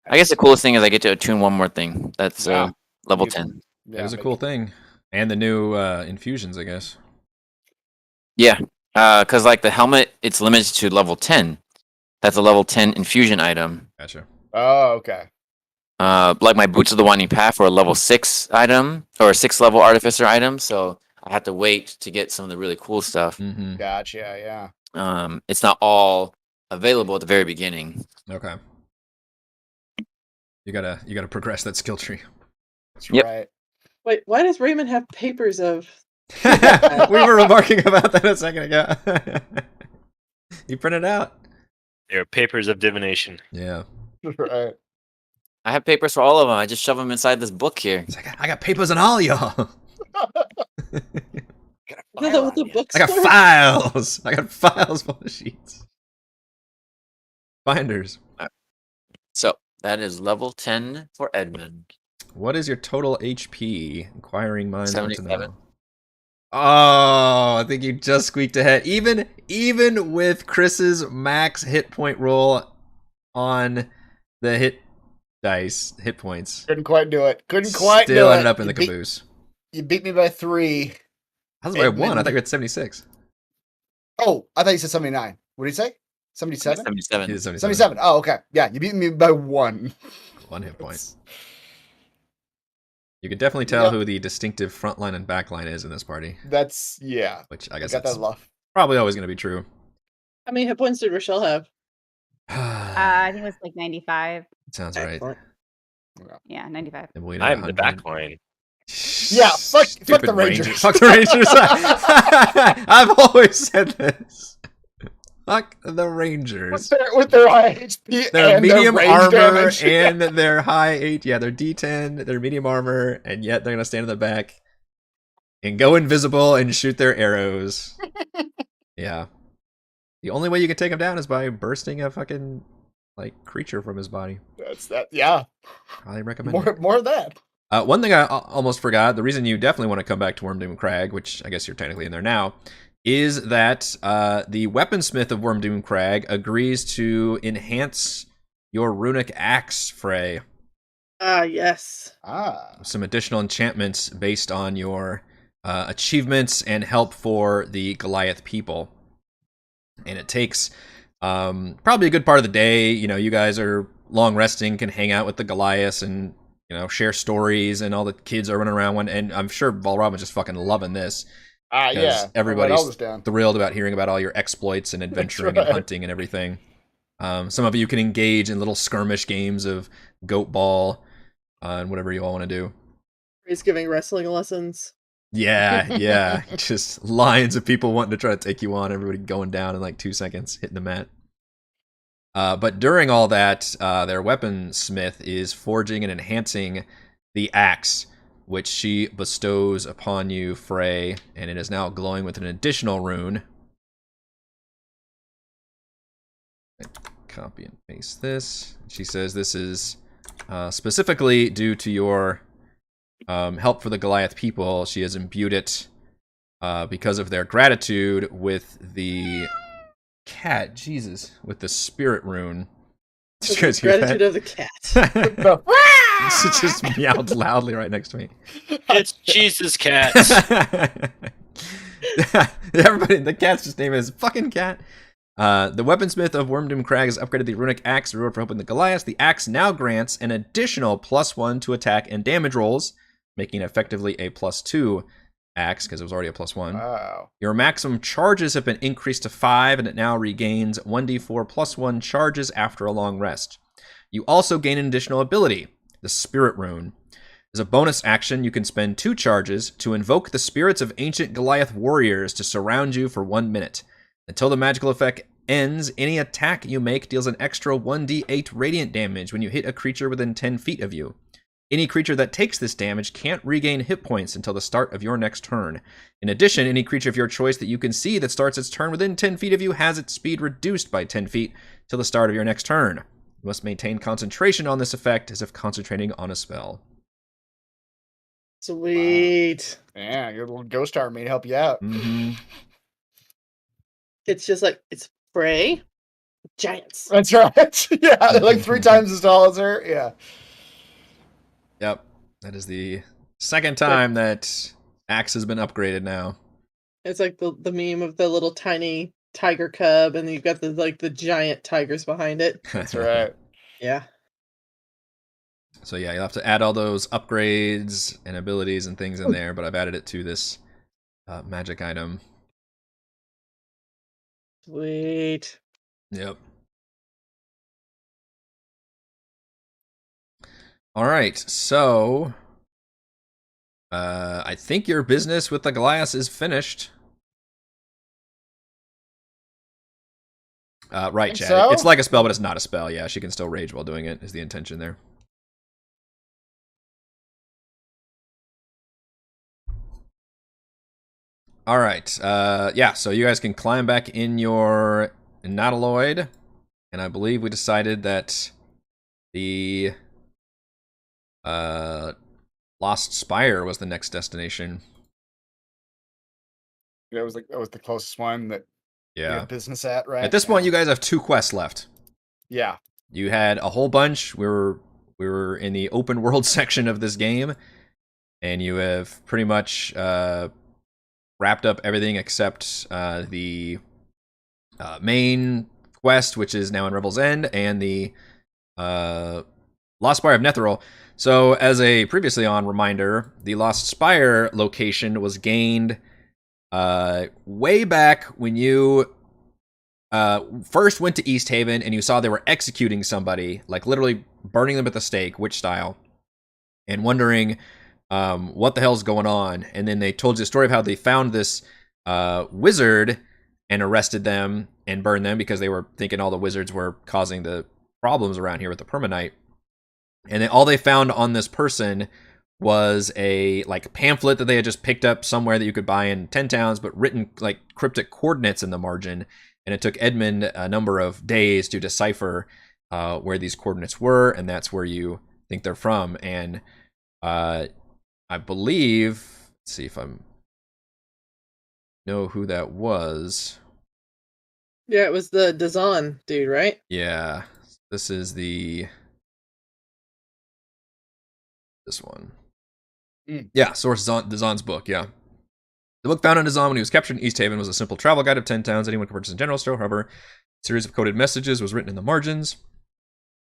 I guess the coolest thing is I get to attune one more thing. That's Yeah. level You- 10. It was a cool thing. And the new infusions, I guess. Yeah. Because like the helmet, it's limited to level 10. That's a level 10 infusion item. Gotcha. Oh, okay. Like my Boots of the Winding Path for a level 6 item or a 6 level artificer item, so I have to wait to get some of the really cool stuff. Mm-hmm. Gotcha. Yeah. It's not all available at the very beginning. Okay. You gotta progress that skill tree. That's Yep. right. Wait, why does Raymond have papers of? We were remarking about that a second ago. You printed out. they're papers of divination. Yeah. Right. I have papers for all of them. I just shove them inside this book here. It's like, I got papers on all y'all. Is that what the book's I got for? files. I got files full of sheets. Binders. So that is level 10 for Edmond. What is your total HP? Inquiring minds want to 77. know. Oh, I think you just squeaked ahead. Even with Chris's max hit point roll on the hit points. Couldn't quite do it. Still ended up in the caboose. You beat me by 3. How's by 1? I thought you had 76. Oh, I thought you said 79. What did he say? 77? 77. He did 77. 77. Oh, okay. Yeah, you beat me by 1. 1 hit point. You can definitely tell who the distinctive front line and back line is in this party. That's, yeah. Which I guess Got that's that love. probably always going to be true. How many hit points did Rochelle have? I think it was like 95. Sounds right. Excellent. Yeah, 95. Thimbleweed I'm had the 100. back line. Yeah, fuck the Stupid Rangers. Fuck the Rangers. I've always said this. Fuck the Rangers. With their high HP Their and medium their range armor damage. and their high 8. Yeah, their D10, their medium armor, and yet they're going to stand in the back and go invisible and shoot their arrows. Yeah. The only way you can take him down is by bursting a fucking creature from his body. That's that. Yeah. Highly recommend it. More of that. One thing I almost forgot, the reason you definitely want to come back to Wormdoom Crag, which I guess you're technically in there now, is that the weaponsmith of Wormdoom Crag agrees to enhance your runic axe, Frey. Ah, yes. Some additional enchantments based on your achievements and help for the Goliath people. And it takes probably a good part of the day. You know, you guys are long resting, can hang out with the Goliaths and, you know, share stories, and all the kids are running around. And I'm sure Valravn is just fucking loving this. Yeah. Everybody's thrilled about hearing about all your exploits and adventuring and hunting and everything. Some of you can engage in little skirmish games of goat ball and whatever you all want to do. He's giving wrestling lessons. Yeah. Just lines of people wanting to try to take you on. Everybody going down in like 2 seconds, hitting the mat. But during all that, their weaponsmith is forging and enhancing the axe, which she bestows upon you, Frey, and it is now glowing with an additional rune. Copy and paste this. She says this is specifically due to your help for the Goliath people. She has imbued it because of their gratitude with the cat. Jesus, with the spirit rune. Did you guys hear Gratitude that? of the cat. She just meowed loudly right next to me. It's Jesus Cat. Everybody, the cat's just name is fucking cat. The weaponsmith of Wormdoom Crag has upgraded the runic axe reward for helping the Goliath. The axe now grants an additional +1 to attack and damage rolls, making it effectively a +2 axe because it was already a +1. Wow. Your maximum charges have been increased to 5, and it now regains 1d4 +1 charges after a long rest. You also gain an additional ability, the Spirit Rune. As a bonus action, you can spend 2 charges to invoke the spirits of ancient Goliath warriors to surround you for 1 minute. Until the magical effect ends, any attack you make deals an extra 1d8 radiant damage when you hit a creature within 10 feet of you. Any creature that takes this damage can't regain hit points until the start of your next turn. In addition, any creature of your choice that you can see that starts its turn within 10 feet of you has its speed reduced by 10 feet till the start of your next turn. You must maintain concentration on this effect as if concentrating on a spell. Sweet. Yeah, your little ghost army to help you out. Mm-hmm. It's just like, it's Frey, giants. That's right. Yeah, they're like 3 times as tall as her. Yeah. Yep. That is the second time that Axe has been upgraded now. It's like the meme of the little tiny tiger cub, and you've got the giant tigers behind it. That's right. Yeah. So yeah, you'll have to add all those upgrades and abilities and things in there, but I've added it to this magic item. Sweet. Yep. All right, so I think your business with the Goliath is finished. Right, Chad. So? It's like a spell, but it's not a spell. Yeah, she can still rage while doing it, is the intention there. All right. Yeah, so you guys can climb back in your Nautiloid, and I believe we decided that the Lost Spire was the next destination. That was the closest one that we Yeah. had business at, right? At this point, you guys have 2 quests left. Yeah. You had a whole bunch. We were in the open world section of this game, and you have pretty much wrapped up everything except the main quest, which is now in Revel's End, and the Lost Spire of Netheril. So, as a previously on reminder, the Lost Spire location was gained way back when you first went to East Haven and you saw they were executing somebody, like literally burning them at the stake, witch style, and wondering what the hell's going on. And then they told you the story of how they found this wizard and arrested them and burned them because they were thinking all the wizards were causing the problems around here with the permanite. And then all they found on this person was a pamphlet that they had just picked up somewhere that you could buy in 10 towns, but written like cryptic coordinates in the margin. And it took Edmond a number of days to decipher where these coordinates were, and that's where you think they're from. And I believe, let's see if I know who that was. Yeah, it was the Dazan dude, right? Yeah, this is this one. Yeah, source Dazan's book, yeah. The book found on Dazan when he was captured in East Haven was a simple travel guide of 10 towns anyone could purchase in general store. However, a series of coded messages was written in the margins.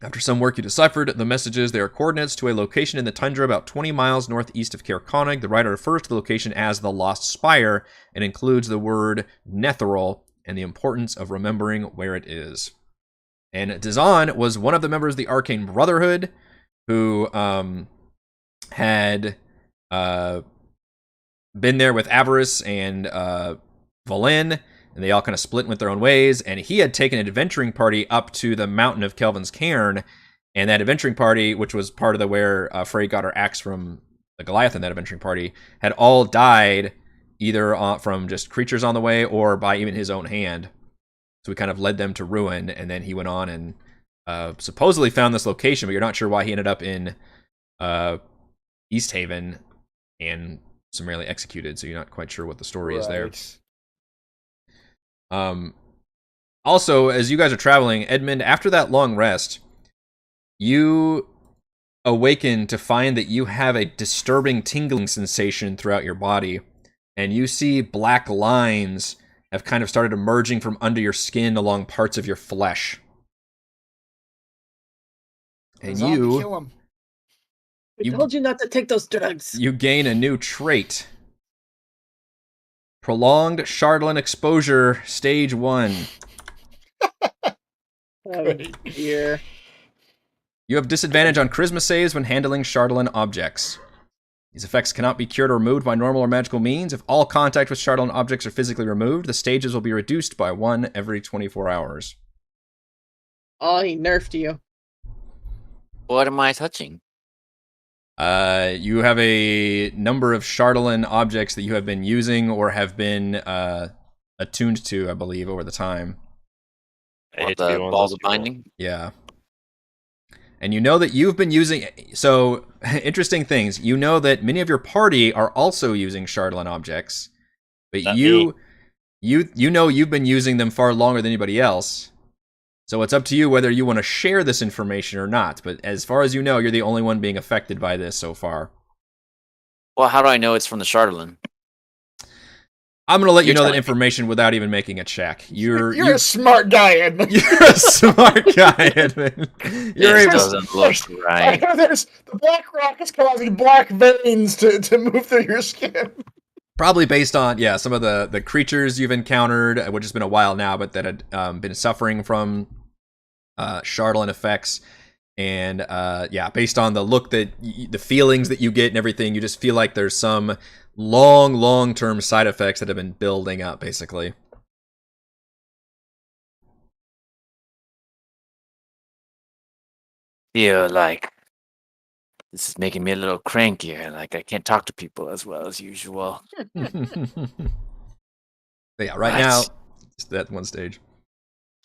After some work, you deciphered the messages. They are coordinates to a location in the tundra about 20 miles northeast of Caer Konig. The writer refers to the location as the Lost Spire and includes the word Netheril and the importance of remembering where it is. And Dazan was one of the members of the Arcane Brotherhood who had been there with Avarice and Valen, and they all kind of split and went their own ways, and he had taken an adventuring party up to the mountain of Kelvin's Cairn, and that adventuring party, which was part of where Frey got her axe from the Goliath in that adventuring party, had all died either from just creatures on the way or by even his own hand. So we kind of led them to ruin, and then he went on and supposedly found this location, but you're not sure why he ended up in East Haven. and summarily executed, so you're not quite sure what the story is there. Also, as you guys are traveling, Edmond, after that long rest, you awaken to find that you have a disturbing tingling sensation throughout your body, and you see black lines have kind of started emerging from under your skin along parts of your flesh. And Kill him. I told you not to take those drugs. You gain a new trait. Prolonged Chardolin exposure, stage 1. Oh dear. You have disadvantage on charisma saves when handling Chardolin objects. These effects cannot be cured or removed by normal or magical means. If all contact with Chardolin objects are physically removed, the stages will be reduced by 1 every 24 hours. Oh, he nerfed you. What am I touching? You have a number of Chardolin objects that you have been using or have been attuned to, I believe, over the time. I hate The to be one of balls those of people. binding? Yeah. And you know that you've been using... So, interesting things. You know that many of your party are also using Chardolin objects. But Not you know you've been using them far longer than anybody else. So it's up to you whether you want to share this information or not. But as far as you know, you're the only one being affected by this so far. Well, how do I know it's from the Chardolin? I'm going to let you You're know that telling me. information without even making a check. You're a smart guy, Edmund. You're a smart guy, Edmund. You're This able... doesn't look right. There's the black rock is causing black veins to move through your skin. Probably based on, some of the creatures you've encountered, which has been a while now, but that had been suffering from Chardolin effects. And, based on the look that, the feelings that you get and everything, you just feel like there's some long-term side effects that have been building up, basically. Feel like this is making me a little crankier. Like I can't talk to people as well as usual. But yeah, right now, just that one stage.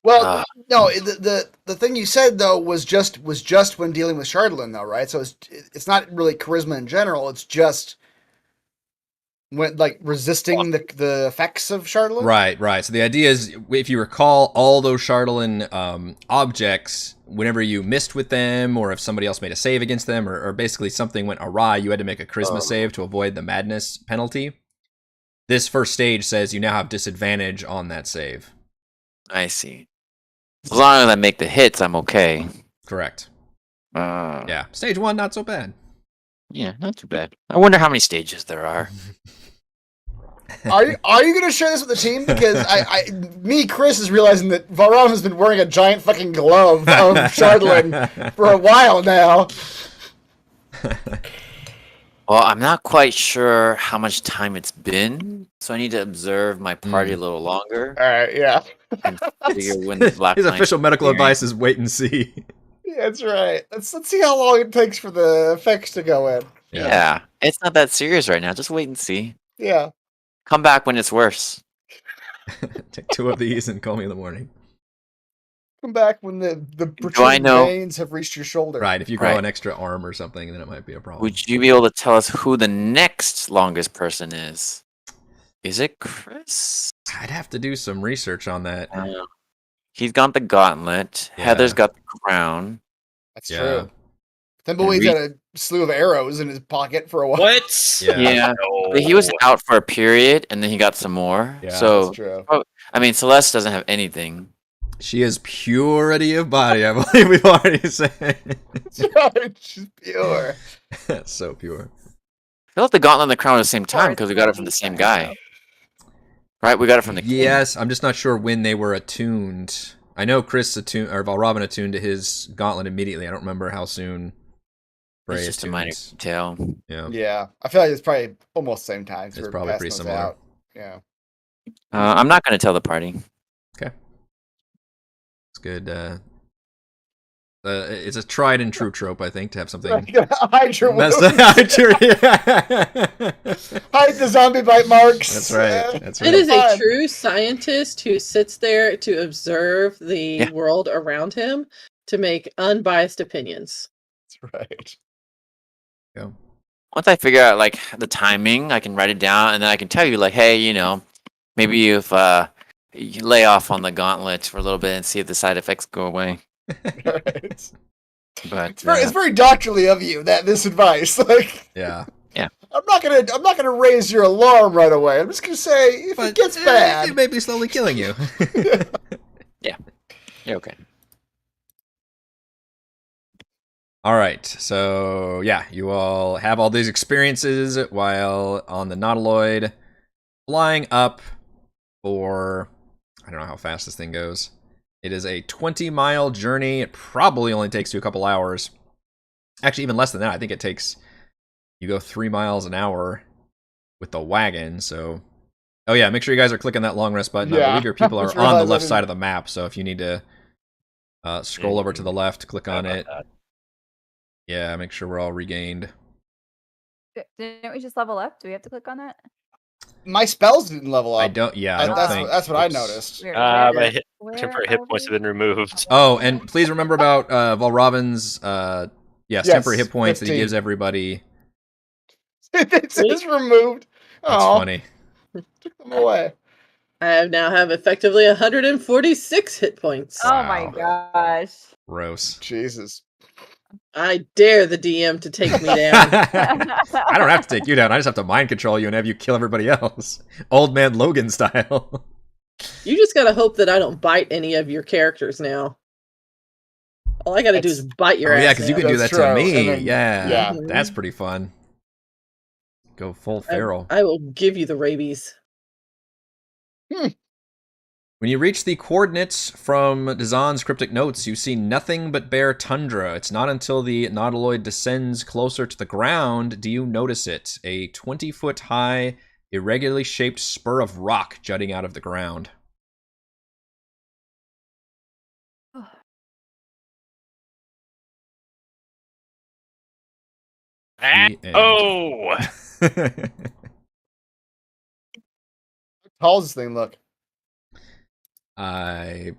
Well, no, the thing you said though was just when dealing with Chardolin though, right? So it's not really charisma in general. It's just when resisting the effects of Chardolin. Right. So the idea is, if you recall, all those Chardolin objects, whenever you missed with them, or if somebody else made a save against them, or basically something went awry, you had to make a charisma save to avoid the madness penalty. This first stage says you now have disadvantage on that save. I see. As long as I make the hits, I'm okay. Correct. Yeah, stage 1, not so bad. Yeah, not too bad. I wonder how many stages there are. Are you going to share this with the team? Because Chris is realizing that Valravn has been wearing a giant fucking glove of Chardolin for a while now. Well, I'm not quite sure how much time it's been, so I need to observe my party a little longer. All right, yeah. And figure when the black His line official medical appearing. advice is wait and see. Yeah, that's right. Let's see how long it takes for the effects to go in. Yeah, it's not that serious right now. Just wait and see. Yeah. Come back when it's worse. Take 2 of these and call me in the morning. Come back when the I protruding know- veins have reached your shoulder. Right, if you grow Right. an extra arm or something, then it might be a problem. Would you be able to tell us who the next longest person is? Is it Chris? I'd have to do some research on that. He's got the gauntlet. Yeah. Heather's got the crown. That's Yeah. true. Thimbleweed's got a slew of arrows in his pocket for a while. What? Yeah. But he was out for a period, and then he got some more. Yeah, so, That's true. I mean, Celeste doesn't have anything. She is purity of body, I believe we've already said. She's pure. So pure. I feel like the gauntlet and the crown at the same time because we got it from the same guy. Right? We got it from the king. Yes, I'm just not sure when they were attuned. I know Chris attuned, or Valravn attuned to his gauntlet immediately. I don't remember how soon Frey It's just a minor attunes. detail. Yeah. Yeah. I feel like it's probably almost the same time. It's probably pretty similar. Out. Yeah. I'm not going to tell the party. It's good. It's a tried and true trope, I think, to have something Hide your messed wounds. up. Hide the zombie bite marks. That's right. That's right. It is a Fun. true scientist who sits there to observe the world around him to make unbiased opinions. That's right. Yeah. once I figure out like the timing, I can write it down, and then I can tell you like, hey, maybe if you lay off on the gauntlet for a little bit and see if the side effects go away. Right. But It's very doctorly of you, that this advice. Like, Yeah. I'm not gonna raise your alarm right away. I'm just gonna say if it gets bad, it may be slowly killing you. you're okay. All right, so yeah, you all have all these experiences while on the Nautiloid, flying up for, I don't know how fast this thing goes. It is a 20-mile journey. It probably only takes you a couple hours. Actually, even less than that. I think you go 3 miles an hour with the wagon, so... Oh yeah, make sure you guys are clicking that long rest button. I Yeah. believe your people are Just on the realized I left didn't- side of the map, so if you need to scroll over to the left, click on it. Yeah, make sure we're all regained. Didn't we just level up? Do we have to click on that? my spells didn't level up. I don't think. That's what I Oops. noticed. My Where temporary hit are points have we? been removed. Oh, and please remember about Valravn's Yes, temporary hit points that he 15. gives everybody. It says removed. That's Oh, funny. took them away. I now have effectively 146 hit points. Oh my Wow. gosh. Gross. Jesus. I dare the DM to take me down. I don't have to take you down. I just have to mind control you and have you kill everybody else. Old man Logan style. You just gotta hope that I don't bite any of your characters now. All I gotta do is bite your Oh ass. yeah, because you now. can do that That's to true, me. and then- yeah. yeah. That's pretty fun. Go full feral. I will give you the rabies. When you reach the coordinates from Dazan's cryptic notes, you see nothing but bare tundra. It's not until the Nautiloid descends closer to the ground do you notice it. A 20-foot high, irregularly shaped spur of rock jutting out of the ground. The end. Oh! How tall does this thing look? I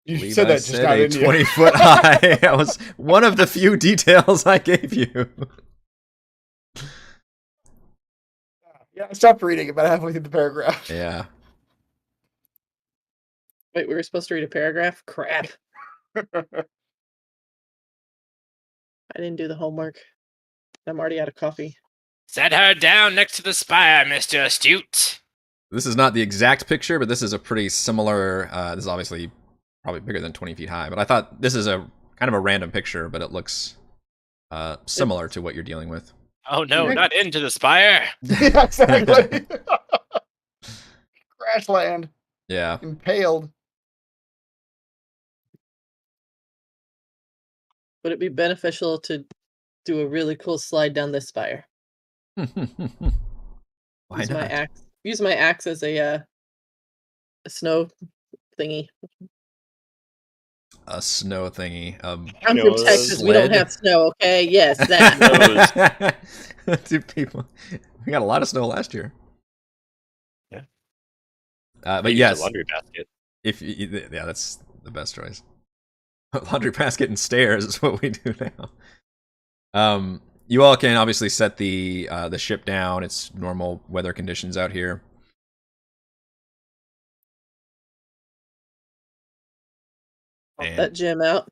You believe said I that just said now, a didn't you? 20-foot high. That was one of the few details I gave you. Yeah, I stopped reading about halfway through the paragraph. Yeah. Wait, we were supposed to read a paragraph? Crap. I didn't do the homework. I'm already out of coffee. Set her down next to the spire, Mr. Astute. This is not the exact picture, but this is a pretty similar... this is obviously probably bigger than 20 feet high, but I thought this is a kind of a random picture, but it looks similar to what you're dealing with. Oh no, not into the spire. Yeah, exactly. Crash land. Yeah. Impaled. Would it be beneficial to do a really cool slide down this spire? Why use my not? axe. Use my axe as a snow thingy. A snow thingy. I'm No, from Texas. We don't sled. have snow, okay? Yes, that. Two people. We got a lot of snow last year. Yeah. But Use a yes, laundry basket. yeah, that's the best choice. Laundry basket and stairs is what we do now. You all can obviously set the ship down. It's normal weather conditions out here. Pop And that gem out.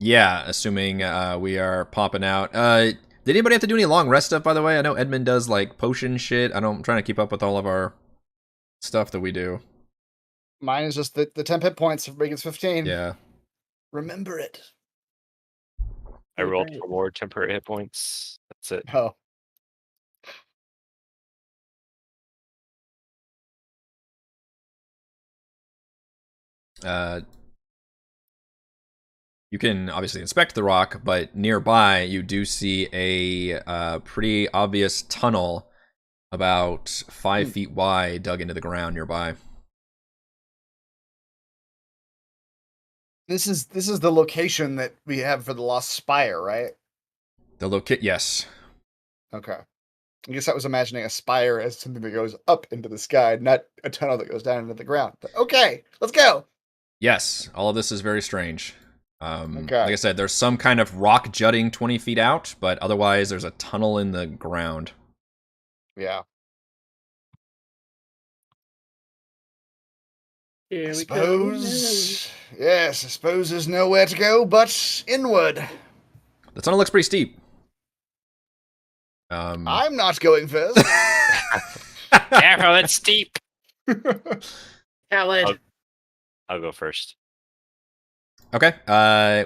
yeah, assuming we are popping out. Did anybody have to do any long rest stuff, by the way? I know Edmond does like potion shit. I'm trying to keep up with all of our stuff that we do. Mine is just the 10 hit points. Everybody gets 15. Yeah. Remember it. I rolled Right. for more temporary hit points. That's it. Oh. You can obviously inspect the rock, but nearby you do see a pretty obvious tunnel about 5 feet wide dug into the ground nearby. This is the location that we have for the Lost Spire, right? Yes. Okay. I guess I was imagining a spire as something that goes up into the sky, not a tunnel that goes down into the ground. But okay, let's go. Yes, all of this is very strange. Okay. Like I said, there's some kind of rock jutting 20 feet out, but otherwise there's a tunnel in the ground. Yeah. Here I we go. suppose. Yes, I suppose there's nowhere to go but inward. The tunnel looks pretty steep. I'm not going first. Careful, it's steep. Khaled. I'll go first. Okay.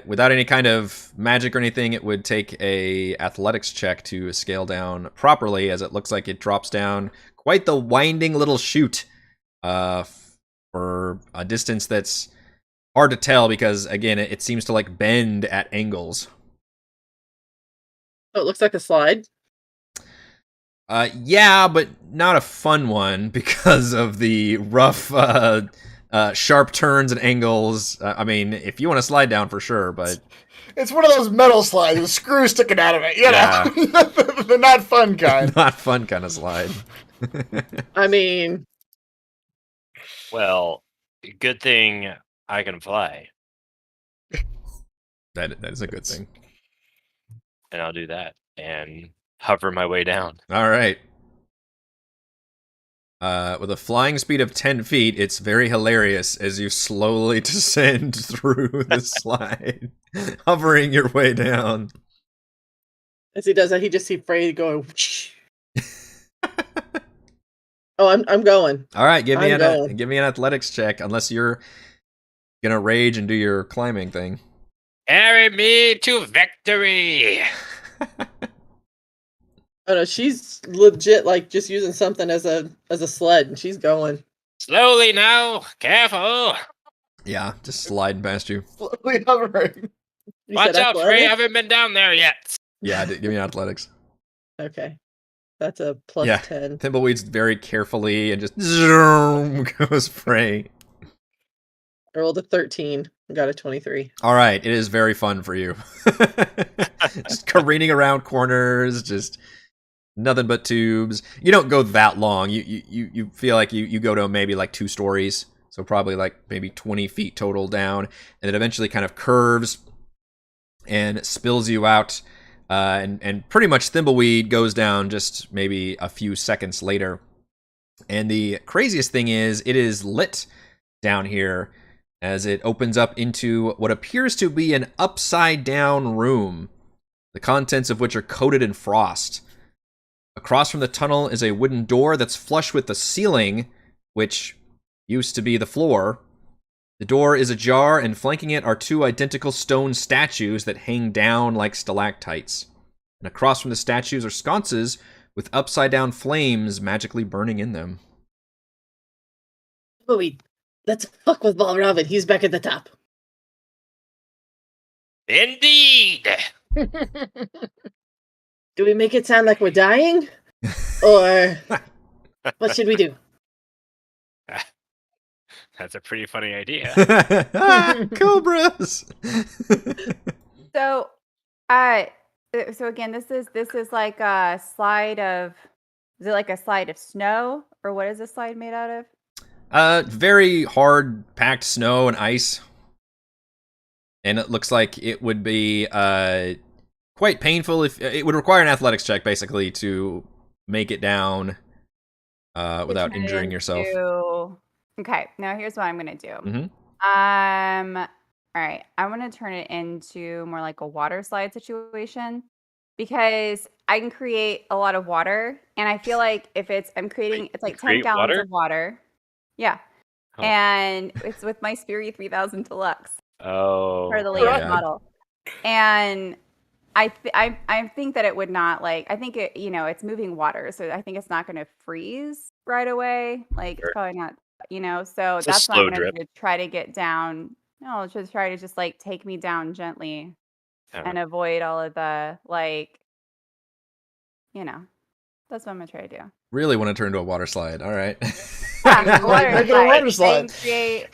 Without any kind of magic or anything, it would take a athletics check to scale down properly, as it looks like it drops down quite the winding little chute for a distance that's hard to tell because, again, it seems to like bend at angles. Oh, it looks like a slide. Yeah, but not a fun one because of the rough, sharp turns and angles. I mean, if you want to slide down, for sure, but It's one of those metal slides with screws sticking out of it. You know, the not fun kind. not fun kind of slide. I mean, Well, good thing I can fly, That is a good thing. and I'll do that and hover my way down. All right. With a flying speed of 10 feet, it's very hilarious as you slowly descend through the slide, hovering your way down. as he does that, he just see Frey going. Whoosh. Oh, I'm going. All right, give me I'm an going. give me an athletics check, unless you're gonna rage and do your climbing thing. Carry me to victory. Oh no, she's legit like just using something as a sled, and she's going. Slowly now. Careful. Yeah, just sliding past you. Slowly hovering. You Watch said out, Frey. athletic? I haven't been down there yet. Yeah, give me an athletics. Okay, that's a plus Yeah. 10. Thimbleweed's very carefully and just zoom goes Frey. I rolled a 13. Got a 23. All right, it is very fun for you. Just careening around corners, just nothing but tubes. You don't go that long. You feel like you go to maybe like 2 stories, so probably like maybe 20 feet total down, and it eventually kind of curves and spills you out, and pretty much Thimbleweed goes down just maybe a few seconds later. And the craziest thing is, it is lit down here as it opens up into what appears to be an upside-down room, the contents of which are coated in frost. Across from the tunnel is a wooden door that's flush with the ceiling, which used to be the floor. The door is ajar, and flanking it are 2 identical stone statues that hang down like stalactites. And across from the statues are sconces with upside-down flames magically burning in them. Let's fuck with Valravn. He's back at the top. Indeed. Do we make it sound like we're dying? Or what should we do? That's a pretty funny idea. Cobras! So, so again, this is like a slide of. Is it like a slide of snow, or what is this slide made out of? Very hard packed snow and ice. And it looks like it would be quite painful if it would require an athletics check basically to make it down without injuring yourself. Okay, now here's what I'm gonna do. Mhm. All right, I want to turn it into more like a water slide situation because I can create a lot of water, and I feel like if I'm creating, it's like 10 create gallons water? of water. Yeah. Oh. And it's with my Spiri 3000 Deluxe Oh. for the latest yeah. model. And I think that it would not like, I think it, it's moving water. So I think it's not going to freeze right away. Like Sure. it's probably not, so It's a that's what slow I'm going drip. to try to get down. No, just try to just like take me down gently and avoid all of the like, that's what I'm going to try to do. Really want to turn into a water slide. All right. Yeah, Make it a water slide. And create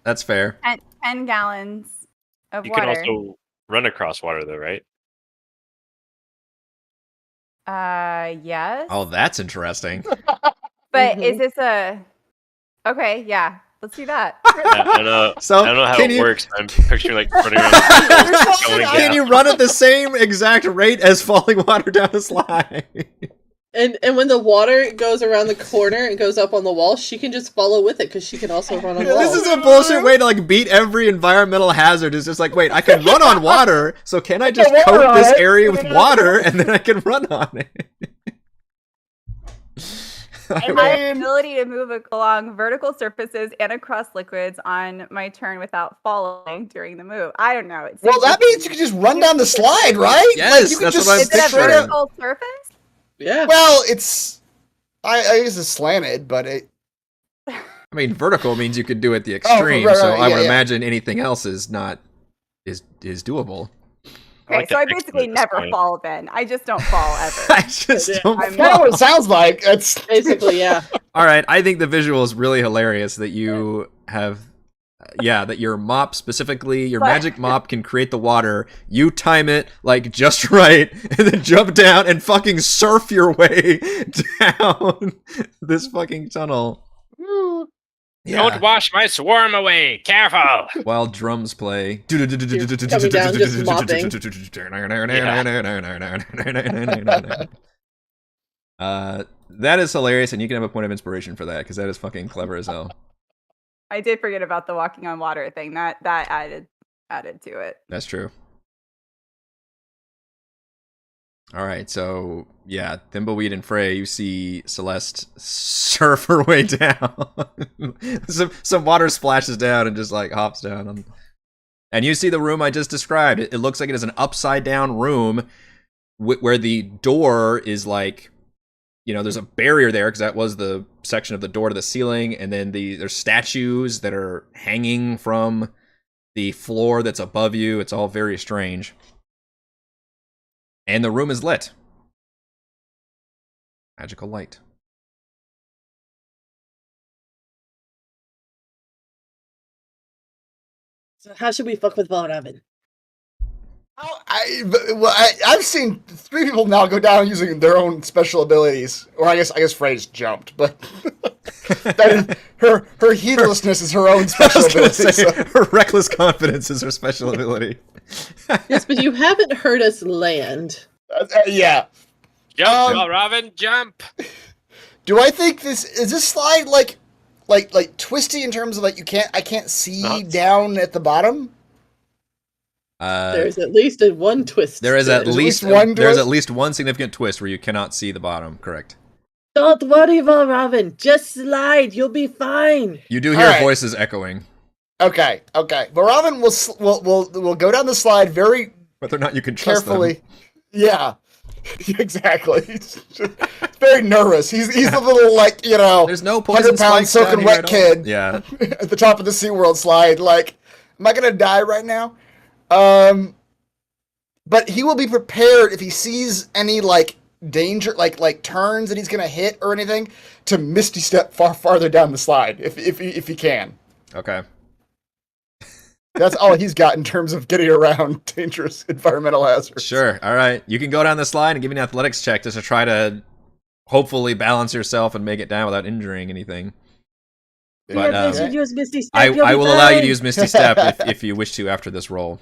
That's fair. 10 gallons of You water. can also run across water, though, right? Yes. Oh, that's interesting. But Mhm. is this okay, yeah. Let's do that. I don't know. So, I don't know how can it you- works. I'm picturing like running around going Can down. you run at the same exact rate as falling water down a slide? And when the water goes around the corner and goes up on the wall, she can just follow with it because she can also run on This walls. is a bullshit way to like beat every environmental hazard. It's just like, wait, I can run on water, so can I just water coat on this it. area with water and then I can run on it? My ability to move along vertical surfaces and across liquids on my turn without falling during the move. I don't know. It Well, seems that means you can just run down the slide, right? Yes, you can that's just what I'm is it a picturing. vertical surface? Yeah. Well, it's I guess it's slanted, but it. I mean, vertical means you could do it the extreme, right, so right, I yeah, would yeah. imagine anything else is doable. Okay, like so the I X-Men basically at this never point. fall then. I just don't fall I ever. just Yeah. don't I'm Kind of fall. what it sounds like. It's Basically, yeah. All right, I think the visual is really hilarious that you have, that your mop specifically, your But- magic mop can create the water. You time it like just right, and then jump down and fucking surf your way down this fucking tunnel. Don't wash my swarm away. Careful. While drums play. coming down, just mopping. That is hilarious, and you can have a point of inspiration for that because that is fucking clever as hell. I did forget about the walking on water thing. That added to it. That's true. All right, so yeah, Thimbleweed and Frey, you see Celeste surf her way down. some water splashes down and just like hops down. And you see the room I just described. It looks like it is an upside down room where the door is like, there's a barrier there because that was the section of the door to the ceiling, and then there's statues that are hanging from the floor that's above you. It's all very strange. And the room is lit. Magical light. So how should we fuck with Valravn? I've seen 3 people now go down using their own special abilities, or I guess Frey just jumped, but that is, her heedlessness is her own I special was gonna ability. say, So. her reckless confidence is her special ability. Yes, but you haven't heard us land. Yeah. Jump, Valravn, jump. Do I think this slide like twisty in terms of like I can't see Nuts. down at the bottom? There's at least one twist. There is to at it. There's least at least one there's twist? at least one significant twist where you cannot see the bottom. Correct. Don't worry, Valravn. Just slide. You'll be fine. You do hear All right. voices echoing. Okay. Valravn will go down the slide very Whether or not you can trust carefully. them. Yeah. Exactly. He's very nervous. He's a little like, There's no poison 100-pound spikes down soaking here wet at all. kid Yeah. at the top of the SeaWorld slide. Like, am I gonna die right now? But he will be prepared if he sees any like danger, like turns that he's gonna hit or anything, to misty step farther down the slide if he can. Okay. That's all he's got in terms of getting around dangerous environmental hazards. Sure. All right. You can go down the slide and give me an athletics check just to try to hopefully balance yourself and make it down without injuring anything. But Yeah, they should use Misty Step. I You'll be will allow you to fine. use Misty Step if you wish to after this roll,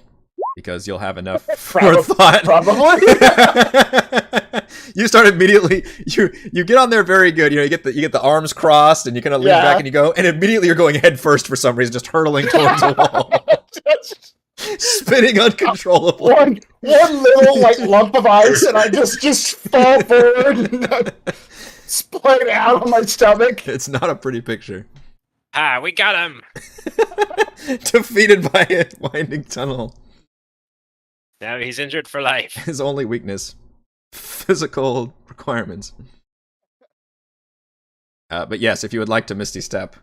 because you'll have enough Probably. forethought. Probably. You start immediately. You get on there very good. You get the arms crossed and you kind of lean Yeah. back and you go, and immediately you're going head first for some reason, just hurtling towards a wall, spinning uncontrollably. one little like lump of ice, and I just fall forward and splay out on my stomach. It's not a pretty picture. Ah, we got him. Defeated by a winding tunnel. Now he's injured for life. His only weakness. Physical requirements. But yes, if you would like to Misty Step.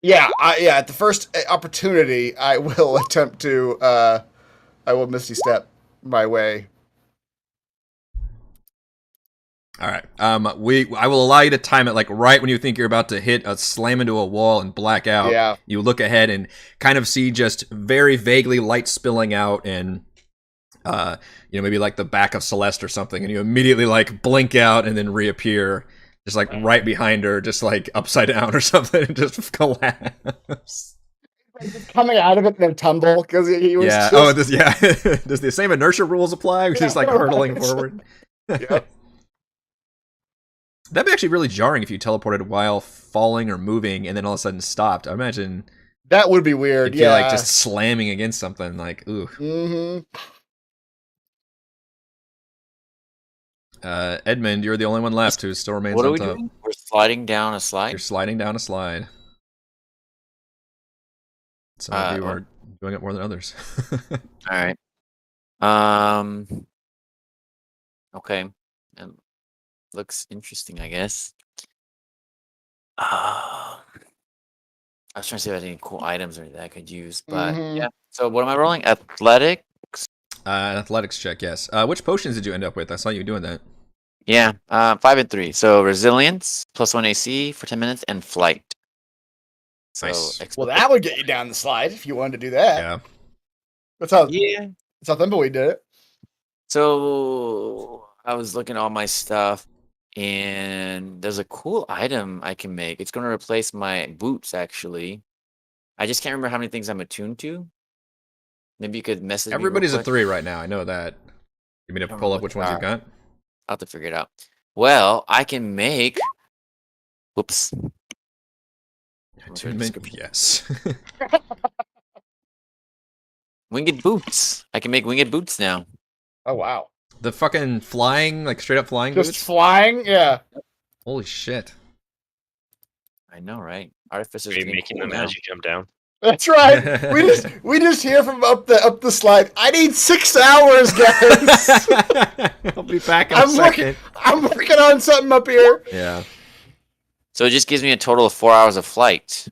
Yeah, at the first opportunity, I will attempt to. I will Misty Step my way. All right. I will allow you to time it like right when you think you're about to hit a slam into a wall and black out. Yeah. You look ahead and kind of see just very vaguely light spilling out and maybe like the back of Celeste or something, and you immediately like blink out and then reappear just like right behind her, just like upside down or something, and just collapse. Coming out of it in a tumble because he was Yeah. just... Oh, this. Yeah. Does the same inertia rules apply? He's just like hurtling right. forward. Yep. That'd be actually really jarring if you teleported while falling or moving, and then all of a sudden stopped. I imagine That would be weird. you'd feel Yeah. like just slamming against something. Like, ooh. Mm-hmm. Edmond, you're the only one left who still remains What are on we top. doing? We're sliding down a slide. You're sliding down a slide. Some of you well- are doing it more than others. All right. Okay. Looks interesting, I guess. I was trying to see if I had any cool items or anything I could use, but Mhm. yeah. So what am I rolling? Athletic? An athletics check, yes. Which potions did you end up with? I saw you doing that. Yeah. 5 and 3. So resilience, +1 AC for 10 minutes, and flight. So Nice. Well, that would get you down the slide if you wanted to do that. Yeah. That's how yeah. Thimbleweed did it. So I was looking at all my stuff, and there's a cool item I can make. It's going to replace my boots, actually. I just can't remember how many things I'm attuned to. Maybe you could message me real Everybody's a quick. 3 right now. I know that. You mean to don't pull know up what which they ones are. you've got? I'll have to figure it out. Well, I can make. Whoops. Attunement, yes. Winged boots. I can make winged boots now. Oh wow! The fucking flying, like straight up flying Just boots? flying, yeah. Holy shit. I know, right? Artificers Are you getting making cool them now. as you jump down? That's right. we just hear from up the slide. I need 6 hours, guys. I'll be back in a I'm second. working on something up here. Yeah. So it just gives me a total of 4 hours of flight,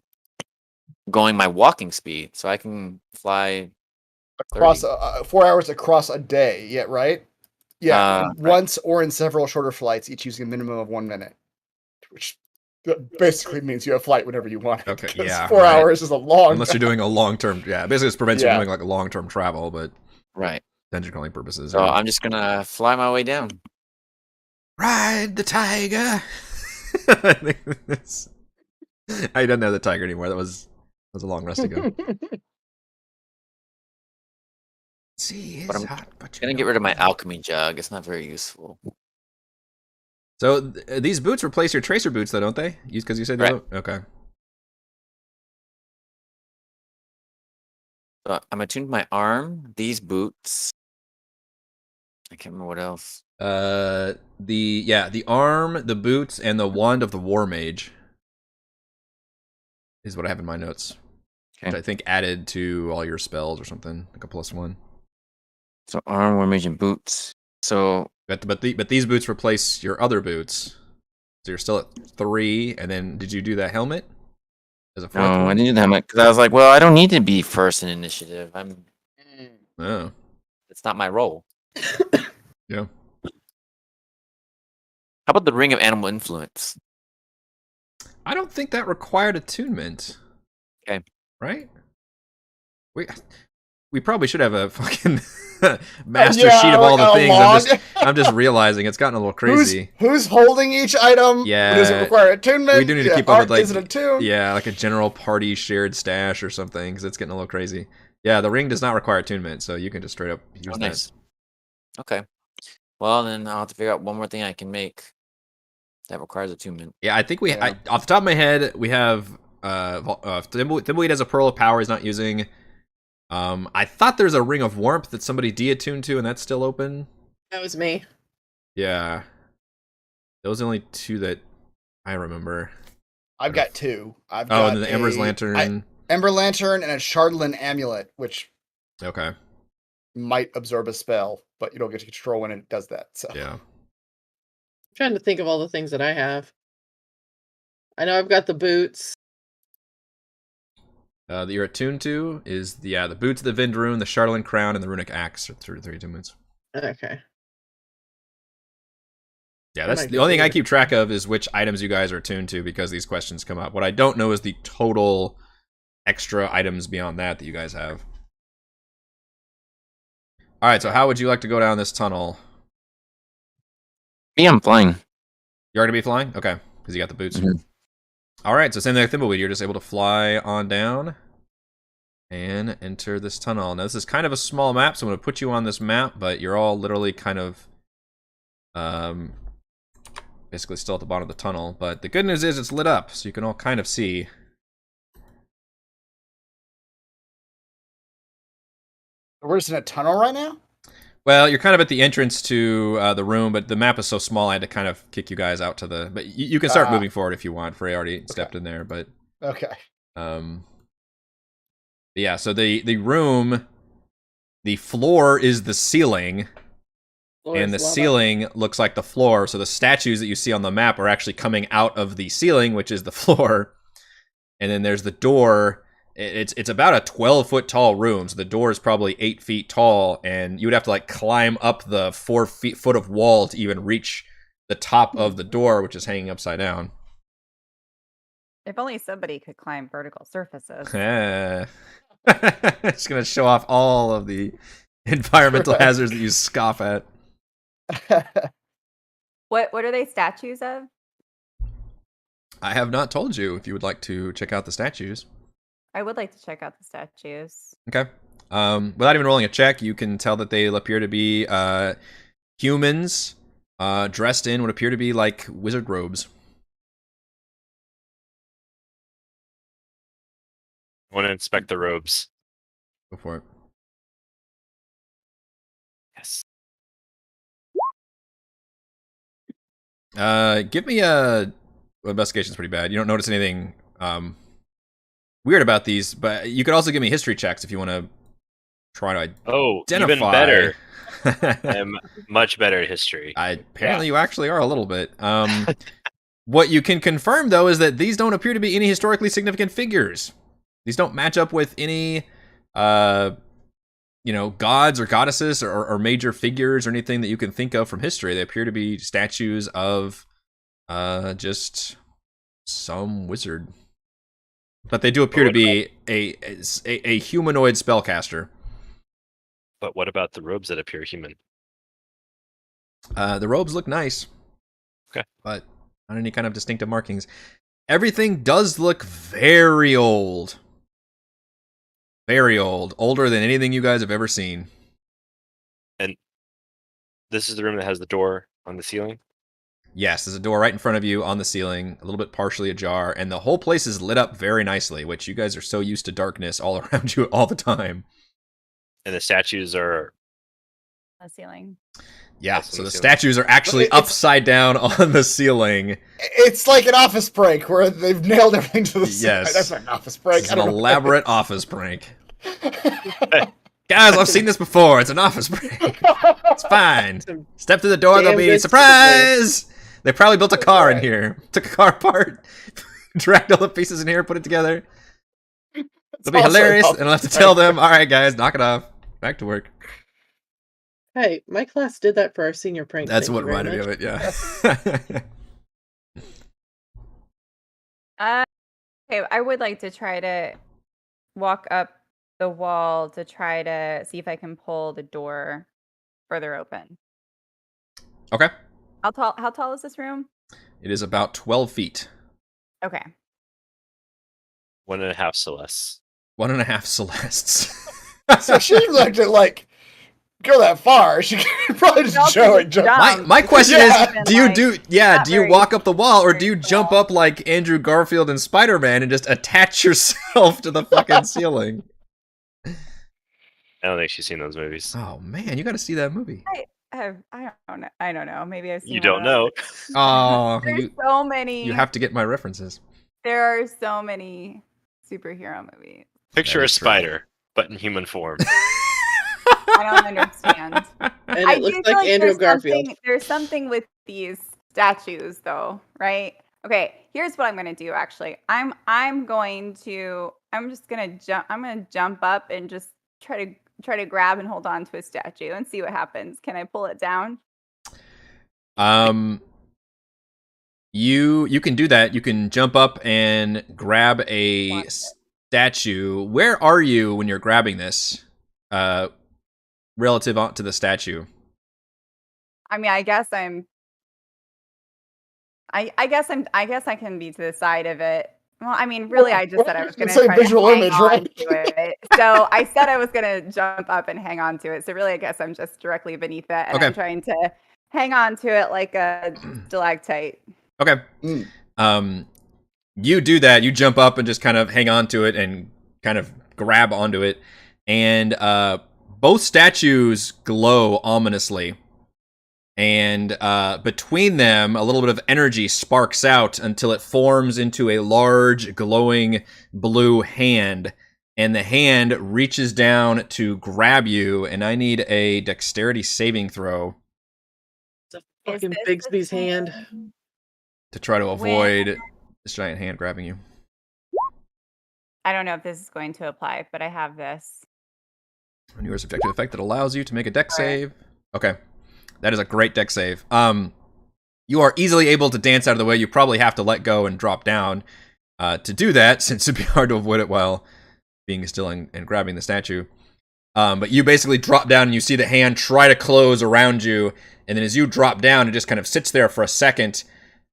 going my walking speed, so I can fly Across 30. 4 hours across a day. Yeah, right. Yeah, Right. once or in several shorter flights, each using a minimum of 1 minute, which basically means you have flight whenever you want. Okay, 'cause yeah, 4 right. hours is a long. Unless you're doing a long-term... Yeah, basically it prevents you Yeah. from doing like a long-term travel, but Right. dungeon crawling purposes. So yeah. I'm just gonna fly my way down. Ride the tiger. I think that's... I don't know the tiger anymore. That was a long rest ago. See, it's But I'm hot, but Gonna get rid of my alchemy jug. It's not very useful. So these boots replace your tracer boots, though, don't they? Because you said they Right. don't. Okay. So I'm attuned to my arm. These boots. I can't remember what else. The arm, the boots, and the wand of the war mage is what I have in my notes. Okay. Which I think added to all your spells or something, like a +1. So arm, war mage, and boots. So But these boots replace your other boots, so you're still at 3. And then did you do that helmet as a 4th no, I one? didn't do that much because I was like, well, I don't need to be first in initiative. Oh, It's not my role. yeah. How about the ring of animal influence? I don't think that required attunement. Okay. Right? We probably should have a fucking master Yeah, sheet of all like the a things. log. I'm just realizing it's gotten a little crazy. Who's holding each item? Yeah. Does it require attunement? We do need to keep up with, like, is it attuned? Yeah, like a general party shared stash or something, because it's getting a little crazy. Yeah, the ring does not require attunement, so you can just straight up use Oh, that. nice. Okay. Well, then I'll have to figure out one more thing I can make that requires attunement. Yeah, I think Yeah. off the top of my head, we have Thimbleweed has a Pearl of Power he's not using. I thought there's a Ring of Warmth that somebody de-attuned to, and that's still open. That was me. Yeah. Those are the only 2 that I remember. I've got 2. I've Oh, got and then the Ember's Lantern. Ember Lantern and a Shardlin Amulet, which Okay. might absorb a spell, but you don't get to control when it does that. So Yeah. I'm trying to think of all the things that I have. I know I've got the boots. That you're attuned to is the Boots of the Vindrune, the Shardlin Crown, and the Runic Axe are 3 attunements. Okay. Yeah, I that's might the only thing I consider- keep track of is which items you guys are attuned to because these questions come up. What I don't know is the total extra items beyond that you guys have. All right, so how would you like to go down this tunnel? Me, I'm flying. You're going to be flying? Okay, because you got the boots. Mhm. All right, so same thing with Thimbleweed. You're just able to fly on down and enter this tunnel. Now, this is kind of a small map, so I'm going to put you on this map, but you're all literally kind of basically still at the bottom of the tunnel. But the good news is it's lit up, so you can all kind of see. We're just in a tunnel right now? Well, you're kind of at the entrance to the room, but the map is so small, I had to kind of kick you guys out to the... But you can start moving forward if you want. Frey already stepped in there, but... Okay. Yeah, so the room, the floor is the ceiling, and the ceiling looks like the floor, so the statues that you see on the map are actually coming out of the ceiling, which is the floor, and then there's the door. It's about a 12-foot tall room, so the door is probably 8 feet tall, and you would have to like climb up the 4 foot of wall to even reach the top of the door, which is hanging upside down. If only somebody could climb vertical surfaces. It's gonna show off all of the environmental hazards that you scoff at. What are they statues of? I have not told you if you would like to check out the statues. I would like to check out the statues. Okay. Without even rolling a check, you can tell that they appear to be humans dressed in what appear to be like wizard robes. I want to inspect the robes. Go for it. Yes. Give me a... Well, investigation's pretty bad. You don't notice anything weird about these, but you could also give me history checks if you want to try to identify. Even better. I'm much better at history. Apparently you actually are a little bit. What you can confirm, though, is that these don't appear to be any historically significant figures. These don't match up with any, gods or goddesses or major figures or anything that you can think of from history. They appear to be statues of just some wizard. But they do appear to be a humanoid spellcaster. But what about the robes that appear human? The robes look nice. Okay. But not any kind of distinctive markings. Everything does look very old. Very old. Older than anything you guys have ever seen. And this is the room that has the door on the ceiling? Yes, there's a door right in front of you on the ceiling, a little bit partially ajar, and the whole place is lit up very nicely, which you guys are so used to darkness all around you all the time. And the statues are... On the ceiling. Yeah, so the statues are actually upside down on the ceiling. It's like an office prank where they've nailed everything to the side. Yes. That's not an office prank. It's an elaborate office prank. Guys, I've seen this before. It's an office prank. It's fine. Step through the door, there'll be surprise! They probably built a car in here. Took a car apart, dragged all the pieces in here, put it together. It'll be hilarious, and I'll have to tell them, all right, guys, knock it off. Back to work. Hey, my class did that for our senior prank. That's what reminded me of it, yeah. Okay, I would like to try to walk up the wall to try to see if I can pull the door further open. Okay. How tall is this room? It is about 12 feet. Okay. 1.5 Celeste. 1.5 Celestes. So she looked at go that far. She could probably just jump. My question is, do you walk up the wall or do you tall. jump up like Andrew Garfield and Spider-Man and just attach yourself to the fucking ceiling? I don't think she's seen those movies. Oh man, you got to see that movie. I don't know. Maybe I've seen. You don't know. Oh, There's so many. You have to get my references. There are so many superhero movies. Picture a spider, but in human form. I don't understand. And it looks like Andrew Garfield. There's something with these statues, though, right? Okay, here's what I'm gonna do. Actually, I'm just gonna jump. I'm gonna jump up and just try to grab and hold on to a statue and see what happens. Can I pull it down? You can do that. You can jump up and grab a statue. Where are you when you're grabbing this? Relative to the statue. I mean, I guess I'm I guess I can be to the side of it. Well, I mean, really, I just said I was going to Say try to visual hang image, on right? to it. So I said I was going to jump up and hang on to it. So really, I guess I'm just directly beneath it, and Okay. I'm trying to hang on to it like a stalactite. Okay. Mm. You do that. You jump up and just kind of hang on to it and kind of grab onto it. And both statues glow ominously. And between them, a little bit of energy sparks out until it forms into a large, glowing blue hand. And the hand reaches down to grab you. And I need a dexterity saving throw It's a Is fucking this the Bigsby's hand. thing to try to when- avoid this giant hand grabbing you. I don't know if this is going to apply, but I have this. On your subjective effect that allows you to make a dex All right. save. Okay. That is a great dex save. You are easily able to dance out of the way. You probably have to let go and drop down to do that, since it'd be hard to avoid it while being still and grabbing the statue. But you basically drop down and you see the hand try to close around you, and then as you drop down, it just kind of sits there for a second,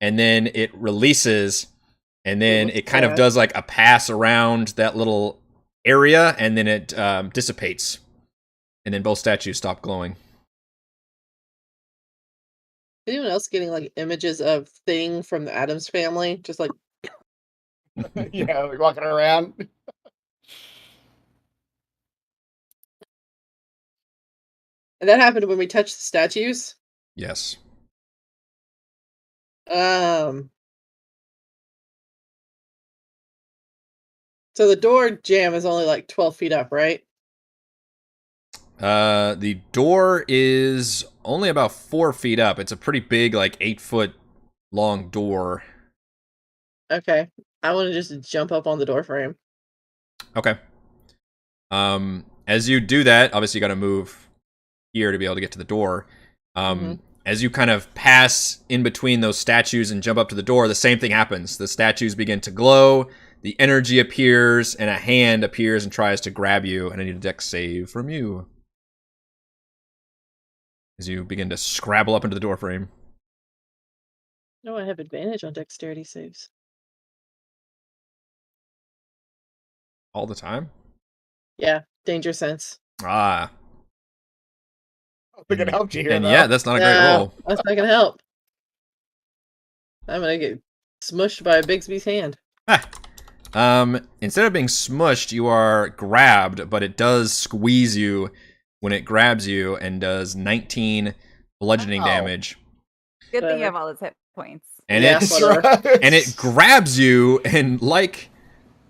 and then it releases, and then it kind of does like a pass around that little area, and then it dissipates. And then both statues stop glowing. Anyone else getting like images of Thing from the Addams Family? Just like Yeah, like walking around. and that happened when we touched the statues. Yes. So the door jam is only like 12 feet up, right? The door is only about 4 feet up. It's a pretty big, like 8-foot long door. Okay. I want to just jump up on the door frame. Okay. As you do that, obviously you got to move here to be able to get to the door. As you kind of pass in between those statues and jump up to the door, the same thing happens. The statues begin to glow, the energy appears, and a hand appears and tries to grab you, and I need a dex save from you. As you begin to scrabble up into the doorframe. No, I have advantage on dexterity saves. All the time? Yeah, danger sense. Ah. I think it helped you here, And though. yeah, that's not a great roll. That's not gonna help. I'm gonna get smushed by a Bigsby's hand. Instead of being smushed, you are grabbed, but it does squeeze you when it grabs you and does 19 bludgeoning Ow. damage. Good thing you Whatever. have all those hit points. And Yeah, it's whatever. and it grabs you, and like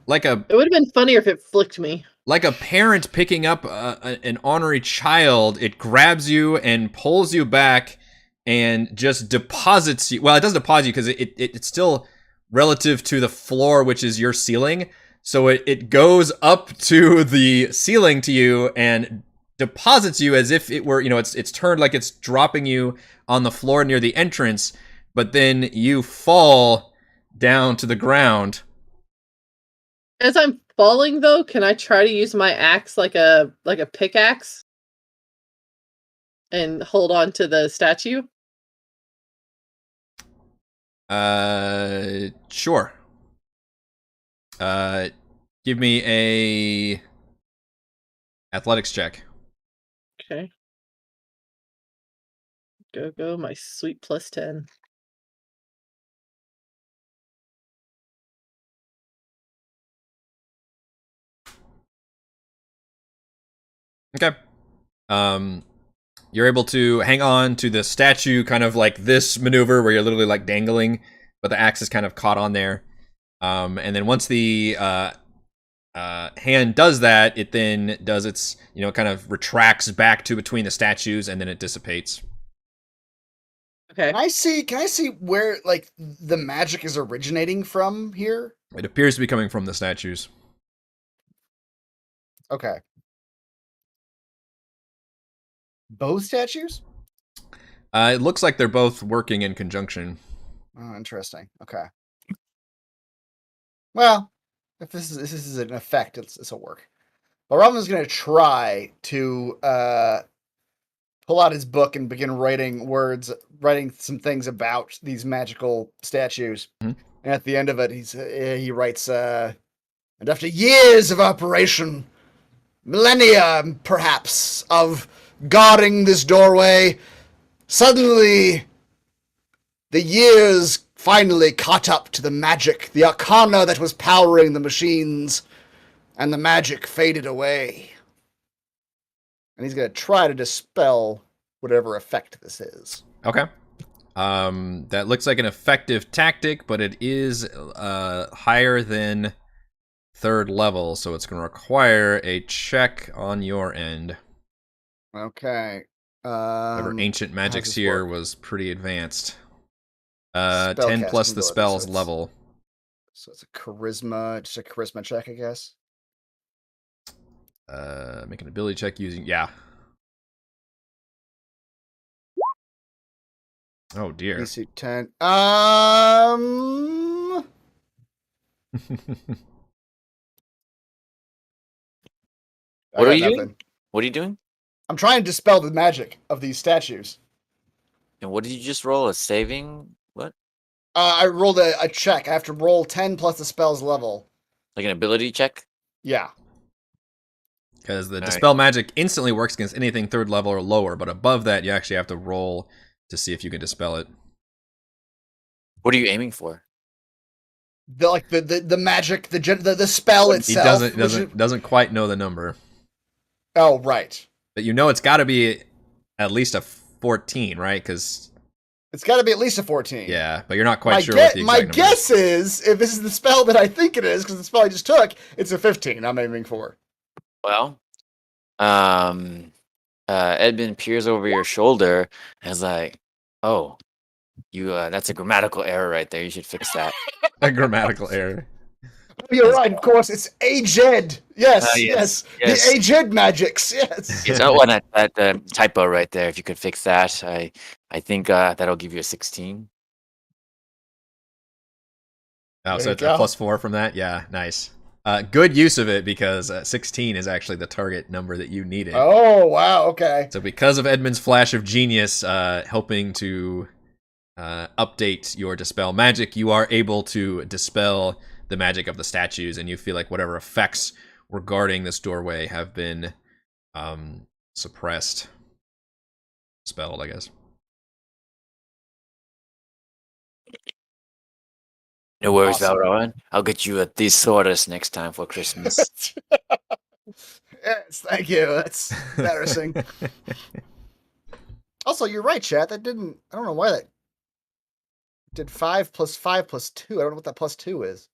a It would have been funnier if it flicked me. like a parent picking up an ornery child, it grabs you and pulls you back and just deposits you. Well, it doesn't deposit you because it's still relative to the floor, which is your ceiling. So it goes up to the ceiling to you and deposits you as if it were, it's turned like it's dropping you on the floor near the entrance, but then you fall down to the ground. As I'm falling, though, can I try to use my axe like a pickaxe and hold on to the statue? Sure. Give me a athletics check. Okay. Go, my sweet +10. Okay. You're able to hang on to the statue, kind of like this maneuver where you're literally like dangling, but the axe is kind of caught on there. And then once the hand does that, it then does its, kind of retracts back to between the statues, and then it dissipates. Okay. Can I see where like the magic is originating from here? It appears to be coming from the statues. Okay. Both statues? It looks like they're both working in conjunction. Oh, interesting. Okay. Well, if this is an effect, this will work. Valravn is going to try to pull out his book and begin writing some things about these magical statues. Mhm. And at the end of it, he writes, and after years of operation, millennia perhaps, of guarding this doorway, suddenly the years finally caught up to the magic, the arcana that was powering the machines, and the magic faded away. And he's going to try to dispel whatever effect this is. Okay. That looks like an effective tactic, but it is higher than 3rd level, so it's going to require a check on your end. Okay. Whatever ancient magics this here work? was pretty advanced. Spell 10 plus casting the ability, spell's so it's- level. So it's just a charisma check, I guess. Make an ability check using, yeah. Oh dear. DC 10. What are I you got doing? nothing. What are you doing? I'm trying to dispel the magic of these statues. And what did you just roll? A saving? What? I rolled a check. I have to roll 10 plus the spell's level. Like an ability check? Yeah. Because the All dispel magic instantly works against anything 3rd level or lower, but above that, you actually have to roll to see if you can dispel it. What are you aiming for? The magic, the spell He itself. doesn't quite know the number, Oh, right. but you know it's got to be at least a 14, right? Because It's got to be at least a 14. yeah, but you're not quite sure what the exact My number guess is, if this is the spell that I think it is, because the spell I just took, it's a 15 I'm aiming for. Well, Edmond peers over your shoulder and is like, "Oh, you that's a grammatical error right there. You should fix that." A grammatical error. You're right, of course. It's aged. Yes, yes. The aged magics. Yes. Yes, oh, and that typo right there. If you could fix that, I think that'll give you a 16. Oh, There so you it's a go. +4 from that? Yeah, nice. Good use of it because 16 is actually the target number that you needed. Oh, wow. Okay. So because of Edmund's flash of genius helping to update your dispel magic, you are able to dispel the magic of the statues, and you feel like whatever effects regarding this doorway have been suppressed. Spelled, I guess. No worries, Awesome. Valravn. I'll get you a thesaurus next time for Christmas. Yes, thank you. That's embarrassing. Also, you're right, chat. That didn't. I don't know why that did 5 plus 5 plus 2. I don't know what that plus 2 is.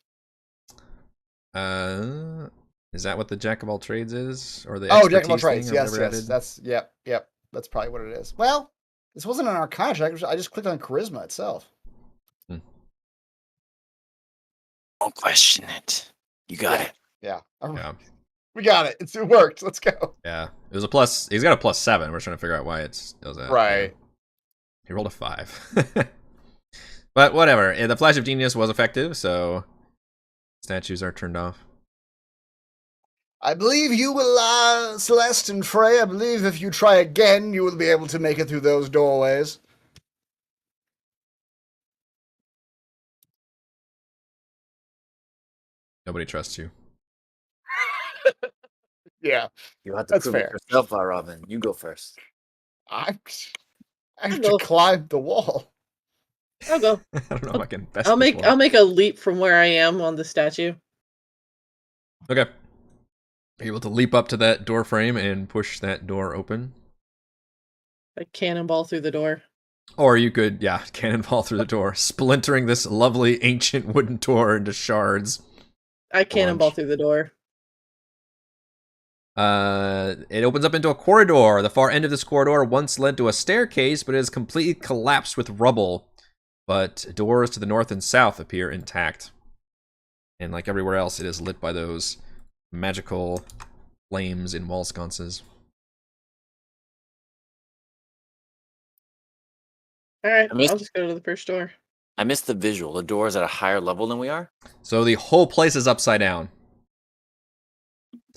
Is that what the Jack of all trades is, or the Oh, Jack of all expertise trades. thing, or Yes, whatever I yes. did? That's yep. That's probably what it is. Well, this wasn't an Arcana check. I just clicked on Charisma itself. Don't question it. You got it. Yeah. Yeah. We got it. It worked. Let's go. Yeah, it was a plus. He's got a +7. We're trying to figure out why it does that. Right. He rolled a 5. But whatever. The flash of genius was effective, so statues are turned off. I believe you will, Celeste and Frey. I believe if you try again, you will be able to make it through those doorways. Nobody trusts you. Yeah, You have to That's prove fair. it yourself, Valravn. You go first. I have to Go. climb the wall. I'll go. I don't know if I can best. I'll this make one. I'll make a leap from where I am on the statue. Okay. Be able to leap up to that door frame and push that door open. I cannonball through the door. Or you could, yeah, cannonball through the door, splintering this lovely ancient wooden door into shards. I cannonball Launch. through the door. It opens up into a corridor. The far end of this corridor once led to a staircase, but it is completely collapsed with rubble. But doors to the north and south appear intact. And like everywhere else, it is lit by those magical flames in wall sconces. Alright, I missed- I'll just go to the first door. I missed the visual. The door is at a higher level than we are. So the whole place is upside down.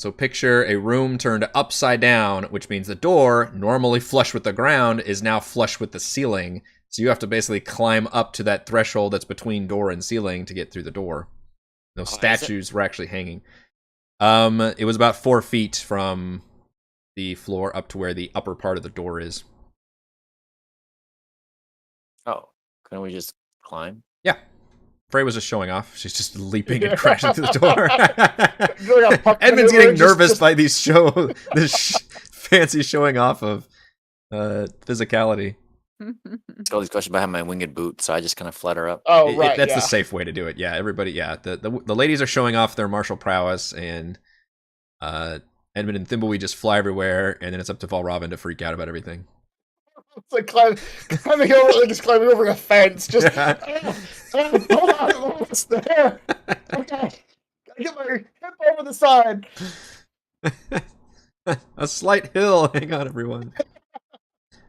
So picture a room turned upside down, which means the door, normally flush with the ground, is now flush with the ceiling. So you have to basically climb up to that threshold that's between door and ceiling to get through the door. Those statues were actually hanging. It was about 4 feet from the floor up to where the upper part of the door is. Oh, couldn't we just climb? Yeah. Frey was just showing off. She's just leaping and crashing through the door. Edmond's getting nervous by these fancy showing off of physicality. It's all these questions about my winged boot, so I just kind of flutter up. Oh, right. That's the safe way to do it. Yeah, everybody. Yeah, the ladies are showing off their martial prowess, and Edmond and Thimbleweed just fly everywhere, and then it's up to Valravn to freak out about everything. It's like climbing over a fence. Just hold on, it's there. Okay, gotta get my hip over the side. A slight hill. Hang on, everyone.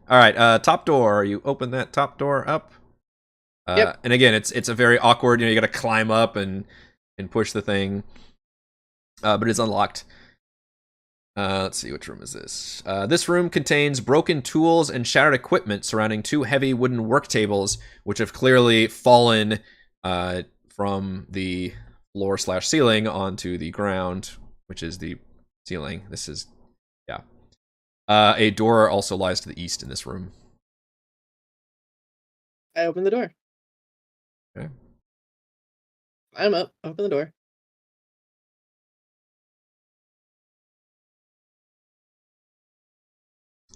All right, top door. You open that top door up. Yep. And again, it's a very awkward. You got to climb up and push the thing, but it's unlocked. Let's see, which room is this? This room contains broken tools and shattered equipment surrounding 2 heavy wooden work tables, which have clearly fallen from the floor/ceiling onto the ground, which is the ceiling. This is, yeah. A door also lies to the east in this room. I open the door. Okay. I'm up. Open the door.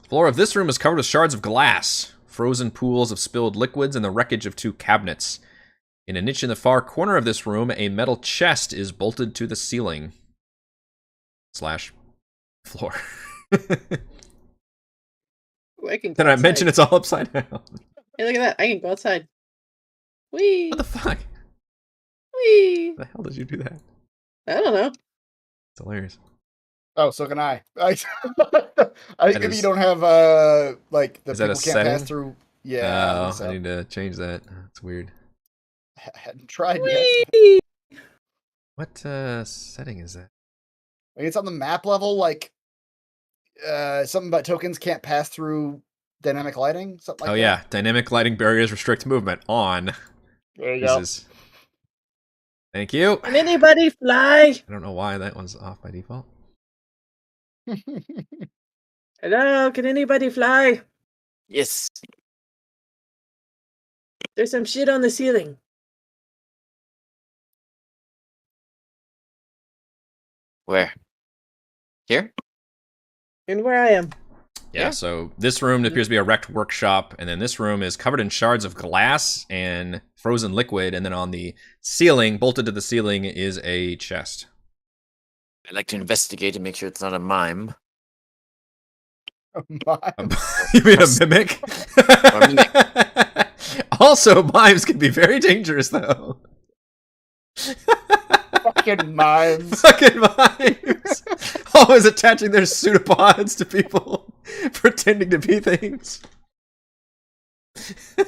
The floor of this room is covered with shards of glass, frozen pools of spilled liquids, and the wreckage of 2 cabinets. In a niche in the far corner of this room, a metal chest is bolted to the ceiling. / floor. Ooh, I can go Did I outside. mention it's all upside down? Hey, look at that. I can go outside. Whee! What the fuck? Whee! How the hell did you do that? I don't know. It's hilarious. Oh, so can I. I think if is- you don't have like the is that a people can't pass setting? through. Yeah, I Oh, think so. I need to change that. That's weird. I hadn't tried yet. Whee! What setting is that? Like, it's on the map level, like something about tokens can't pass through dynamic lighting. Something like Oh that. yeah, dynamic lighting barriers restrict movement on. There you go. Jesus. Thank you. Can anybody fly? I don't know why that one's off by default. Hello, can anybody fly? Yes. There's some shit on the ceiling. Where? Here? And where I am. Yeah, so this room appears to be a wrecked workshop, and then this room is covered in shards of glass and frozen liquid, and then on the ceiling, bolted to the ceiling, is a chest. I'd like to investigate and make sure it's not a mime. You mean a mimic? Also, mimes can be very dangerous, though. Fucking mimes. Fucking mimes. Always attaching their pseudopods to people, pretending to be things. You're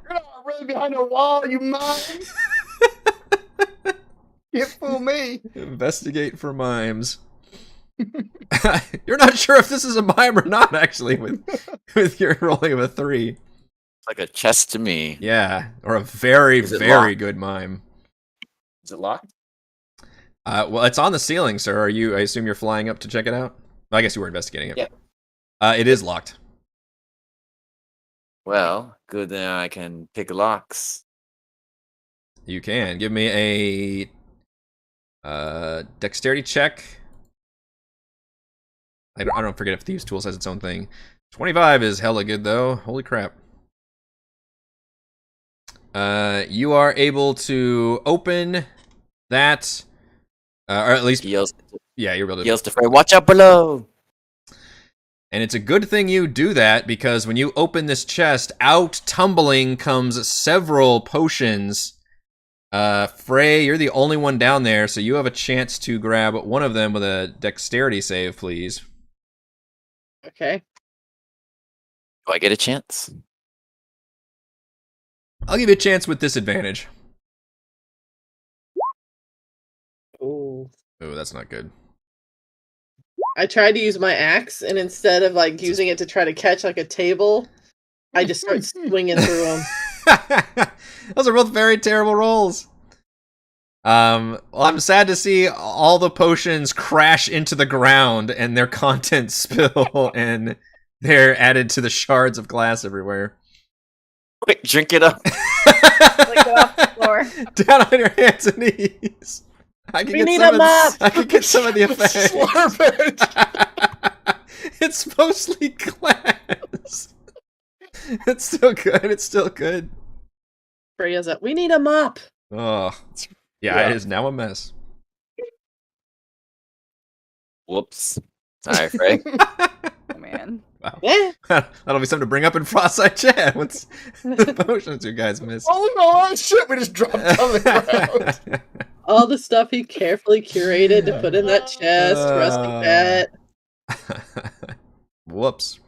not really behind a wall, you mime. Can't fool me. Investigate for mimes. You're not sure if this is a mime or not, actually, with your rolling of a 3. It's like a chest to me. Yeah, or a very, Is it very locked? good mime. Is it locked? Well, it's on the ceiling, sir. I assume you're flying up to check it out? Well, I guess you were investigating it. Yeah. It is locked. Well, good. Then I can pick locks. You can. Give me a dexterity check. I don't forget if Thieves' Tools has its own thing. 25 is hella good, though. Holy crap. You are able to open that, or at least, He yells, yeah, you're able to. yells to Frey, "Watch out below!" And it's a good thing you do that, because when you open this chest, out tumbling comes several potions. Frey, you're the only one down there, so you have a chance to grab one of them with a dexterity save, please. Okay. Do I get a chance? I'll give you a chance with disadvantage. Oh. Oh, that's not good. I tried to use my axe, and instead of like using it to try to catch like a table, I just start swinging through them. Those are both very terrible rolls. Well, I'm sad to see all the potions crash into the ground and their contents spill, and they're added to the shards of glass everywhere. Quick, drink it up. Like, go off the floor. Down on your hands and knees. I can We get need some a of mop. I can get some of the effects. Slurp it. It's mostly glass. It's still good. It's still good. Freya's up. We need a mop. Oh, yeah, Yeah. it is now a mess. Whoops. Sorry, Frey. Oh, man. Wow. Eh. That'll be something to bring up in Frostside chat. What's the potions you guys missed? Oh shit! We just dropped on the ground. All the stuff he carefully curated to put in that chest, rusting that. Whoops.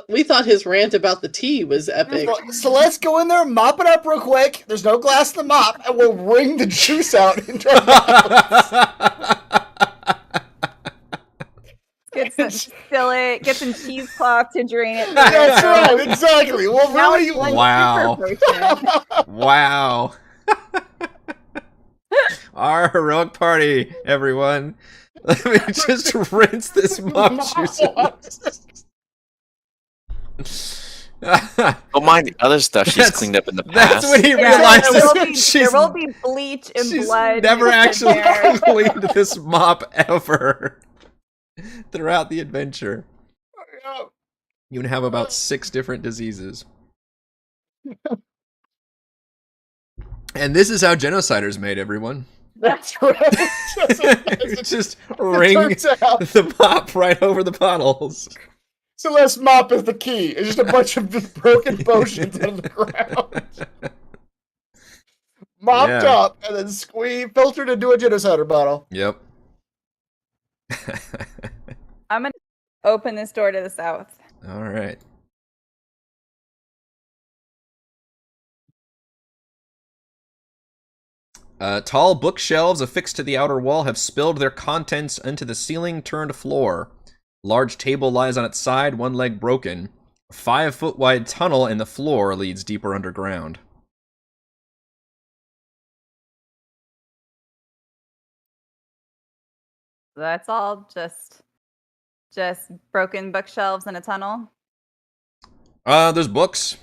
We thought his rant about the tea was epic. So let's go in there, mop it up real quick. There's no glass in the mop, and we'll wring the juice out into our mouths. Fill it, get some cheesecloth to drain it. That's right, exactly. We'll Now really. it's one Wow. super potion. Wow. Our heroic party, everyone. Let me just rinse this mop juice. Don't mind the other stuff she's That's- cleaned up in the That's past. when he There realizes there will be bleach and she's blood. never mixed in actually there. cleaned this mop ever throughout the adventure. You would have about 6 different diseases. And this is how genociders made, everyone. That's right. Just ring Turns out, the mop right over the potholes. Celeste mop is the key. It's just a bunch of just broken potions on the ground. Mopped Yeah. up and then filtered into a genocider bottle. Yep. I'm gonna open this door to the south. All right. Tall bookshelves affixed to the outer wall have spilled their contents into the ceiling-turned floor. Large table lies on its side, one leg broken. A 5-foot wide tunnel in the floor leads deeper underground. That's all just broken bookshelves and a tunnel. There's books.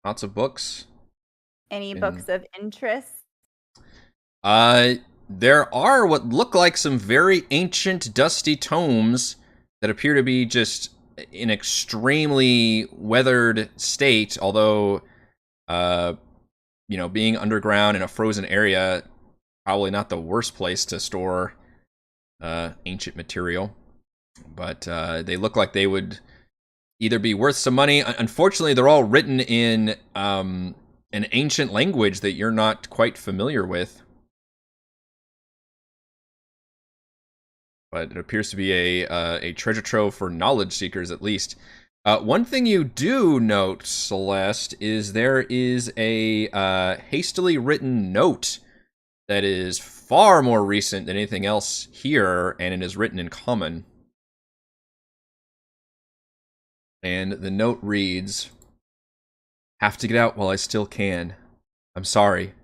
Lots of books. Any Yeah. books of interest? There are what look like some very ancient, dusty tomes that appear to be just in extremely weathered state, although, being underground in a frozen area, probably not the worst place to store ancient material. But they look like they would either be worth some money. Unfortunately, they're all written in an ancient language that you're not quite familiar with. But it appears to be a treasure trove for knowledge seekers, at least. One thing you do note, Celeste, is there is a hastily written note that is far more recent than anything else here, and it is written in common. And the note reads, "Have to get out while I still can. I'm sorry.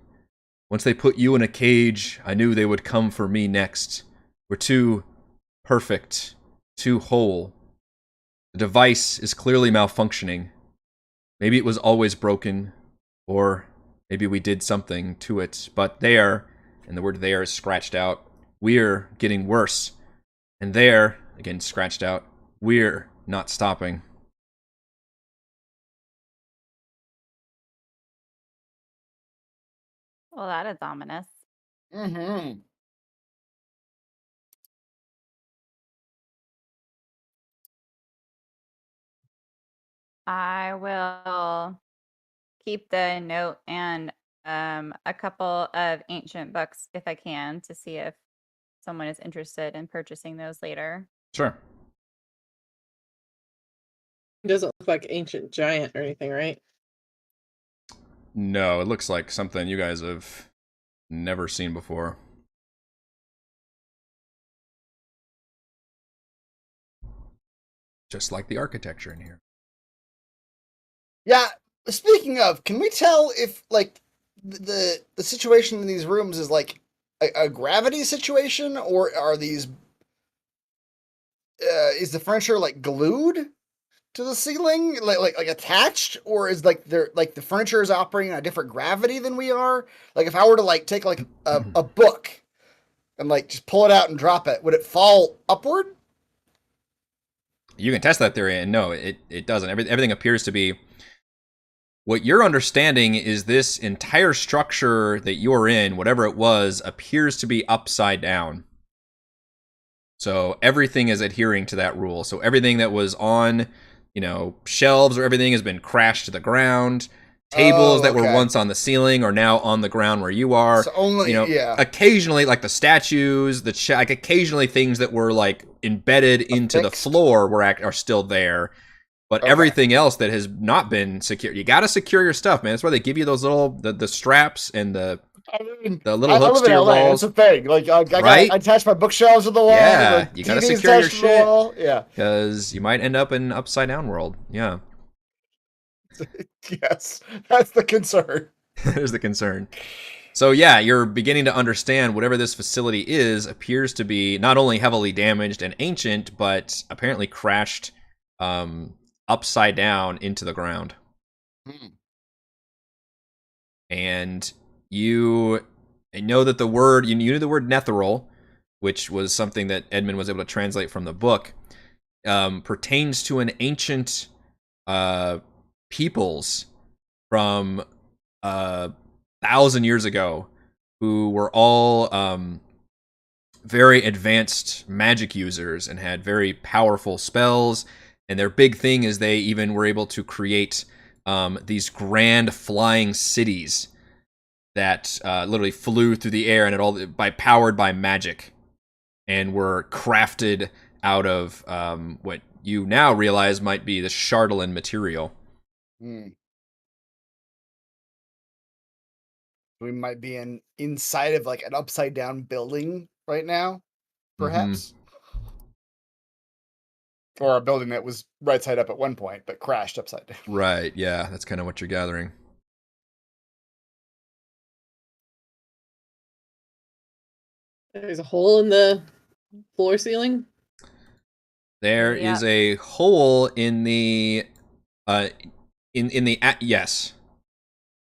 Once they put you in a cage, I knew they would come for me next. We're too perfect, too whole. The device is clearly malfunctioning. Maybe it was always broken, or maybe we did something to it. But there," and the word "there" is scratched out, "we're getting worse. And there," again scratched out, "we're not stopping." Well, that is ominous. Mm-hmm. I will keep the note and a couple of ancient books if I can to see if someone is interested in purchasing those later. Sure. It doesn't look like ancient giant or anything, right? No, it looks like something you guys have never seen before. Just like the architecture in here. Yeah. Speaking of, can we tell if like the situation in these rooms is like a gravity situation, or are these is the furniture like glued to the ceiling, like attached, or is like they're like the furniture is operating on a different gravity than we are? Like if I were to like take like a book and like just pull it out and drop it, would it fall upward? You can test that theory, and no, it doesn't. Everything appears to be. What you're understanding is this entire structure that you're in, whatever it was, appears to be upside down. So everything is adhering to that rule. So everything that was on, shelves or everything has been crashed to the ground. Tables that were once on the ceiling are now on the ground where you are. So only, occasionally, like the statues, like occasionally things that were like embedded into the floor are still there. But everything else that has not been secured, you got to secure your stuff, man. That's why they give you those little the straps and the little hooks to your walls. That's the thing. Like I attach my bookshelves to the wall. Yeah, you got to secure your shit. Yeah, because you might end up in an upside down world. Yeah. Yes, that's the concern. There's the concern. So yeah, you're beginning to understand whatever this facility is appears to be not only heavily damaged and ancient, but apparently crashed upside down into the ground. And you know that the word, you knew the word Netheril, which was something that Edmond was able to translate from the book, pertains to an ancient peoples from 1,000 years ago who were all very advanced magic users and had very powerful spells. And their big thing is they even were able to create these grand flying cities that literally flew through the air and powered by magic, and were crafted out of what you now realize might be the Chardalin material. We might be inside of like an upside down building right now, perhaps. Or a building that was right side up at one point, but crashed upside down. Right, yeah, that's kind of what you're gathering. There's a hole in the floor ceiling? There is a hole in the yes.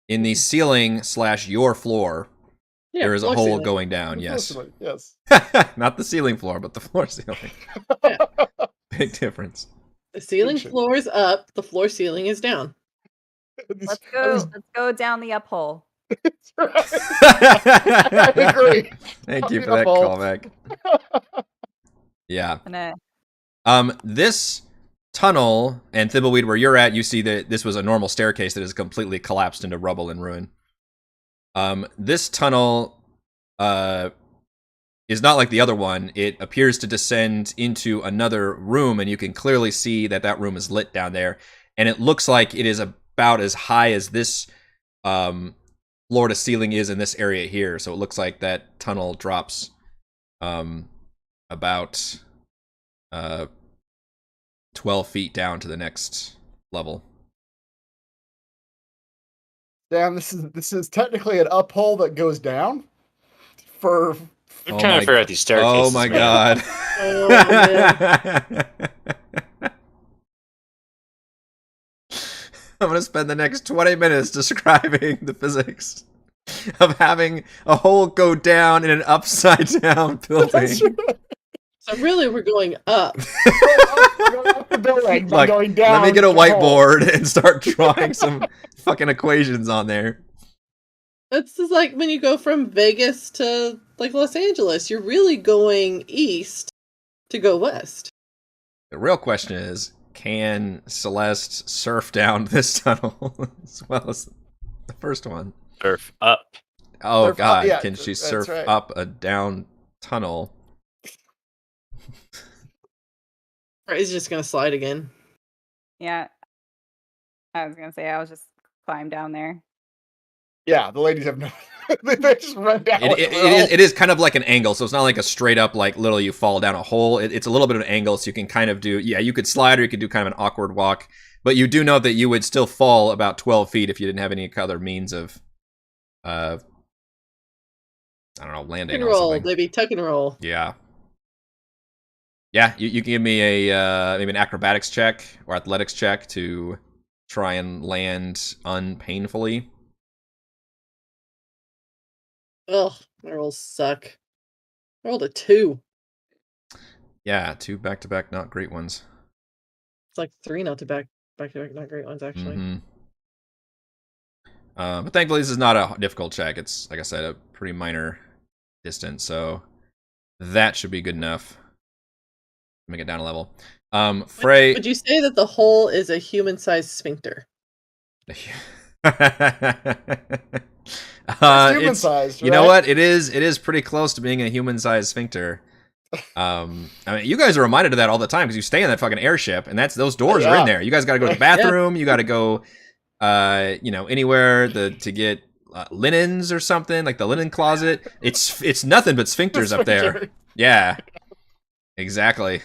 In the ceiling / your floor. Yeah, there is a hole ceiling. going down, yes. Ceiling, yes. Not the ceiling floor, but the floor ceiling. Yeah. Big difference. The ceiling floor is up, the floor ceiling is down. Let's go down the up hole. I agree. Thank you for that callback. Yeah. This tunnel, and Thimbleweed, where you're at, you see that this was a normal staircase that is completely collapsed into rubble and ruin. This tunnel is not like the other one. It appears to descend into another room, and you can clearly see that room is lit down there. And it looks like it is about as high as this floor to ceiling is in this area here. So it looks like that tunnel drops about 12 feet down to the next level. Damn, this is technically an up hole that goes down. I'm trying to figure out these staircases. Oh my god. I'm going to spend the next 20 minutes describing the physics of having a hole go down in an upside down building. So really, we're going up. We're going up the building, Look, going down. Let me get a whiteboard and start drawing some fucking equations on there. It's just like when you go from Vegas to like Los Angeles. You're really going east to go west. The real question is, can Celeste surf down this tunnel as well as the first one? Surf up. Oh Surf god, up, yeah, can she that's surf right. up a down tunnel? Or is it just gonna slide again? Yeah. I was gonna say I'll just climb down there. Yeah, the ladies have no. They just run down. It is kind of like an angle, so it's not like a straight up, like, literally you fall down a hole. It's a little bit of an angle, so you can kind of do, you could slide or you could do kind of an awkward walk. But you do know that you would still fall about 12 feet if you didn't have any other means of, I don't know, landing Tuck and on roll, something. baby, tuck and roll. Yeah. Yeah, you can give me a maybe an acrobatics check or athletics check to try and land unpainfully. Ugh, my rolls suck. I rolled a 2. Yeah, 2 back-to-back not great ones. It's like 3 not to back to back, not great ones actually. Mm-hmm. But thankfully, this is not a difficult check. It's, like I said, a pretty minor distance, so that should be good enough. Make it down a level. Frey, Would you say that the hole is a human-sized sphincter? It's it's human-sized, you know right? what? It is pretty close to being a human-sized sphincter. I mean, you guys are reminded of that all the time because you stay in that fucking airship, and those doors are in there. You guys got to go to the bathroom. You got to go, anywhere to get linens or something, like the linen closet. It's nothing but sphincters up there. Yeah, exactly.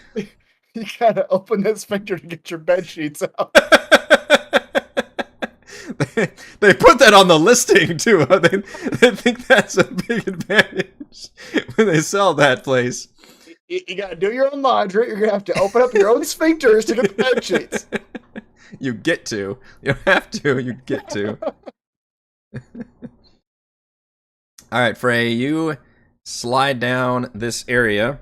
You gotta open that sphincter to get your bed sheets out. They put that on the listing too. They think that's a big advantage when they sell that place. You gotta do your own laundry. You're gonna have to open up your own sphincters to get the bed sheets. You get to. You don't have to. You get to. All right, Frey, you slide down this area.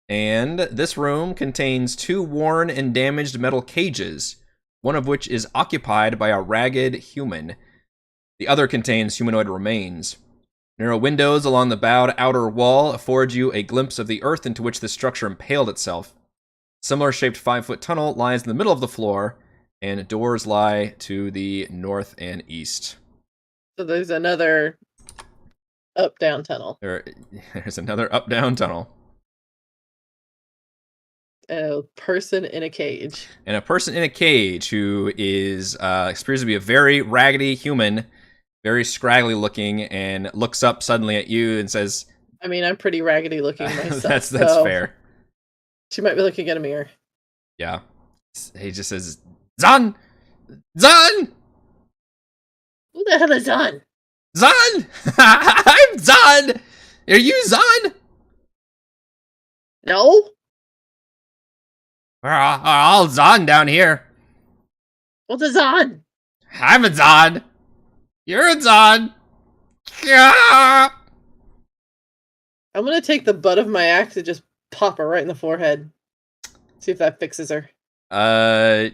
And this room contains 2 worn and damaged metal cages, one of which is occupied by a ragged human. The other contains humanoid remains. Narrow windows along the bowed outer wall afford you a glimpse of the earth into which this structure impaled itself. Similar shaped 5-foot tunnel lies in the middle of the floor, and doors lie to the north and east. So there's another up-down tunnel. There's another up-down tunnel. A person in a cage. And a person in a cage who is appears to be a very raggedy human, very scraggly looking, and looks up suddenly at you and says, I mean, I'm pretty raggedy looking myself. that's so fair. She might be looking at a mirror. Yeah. He just says, Zan! Zan! Who the hell is Zan? Zan! I'm Zan! Are you Zan? No? We're all Zan down here. What's a Zan? I'm a Zan. You're a Zan. Yeah. I'm gonna take the butt of my axe and just pop her right in the forehead. See if that fixes her. Okay.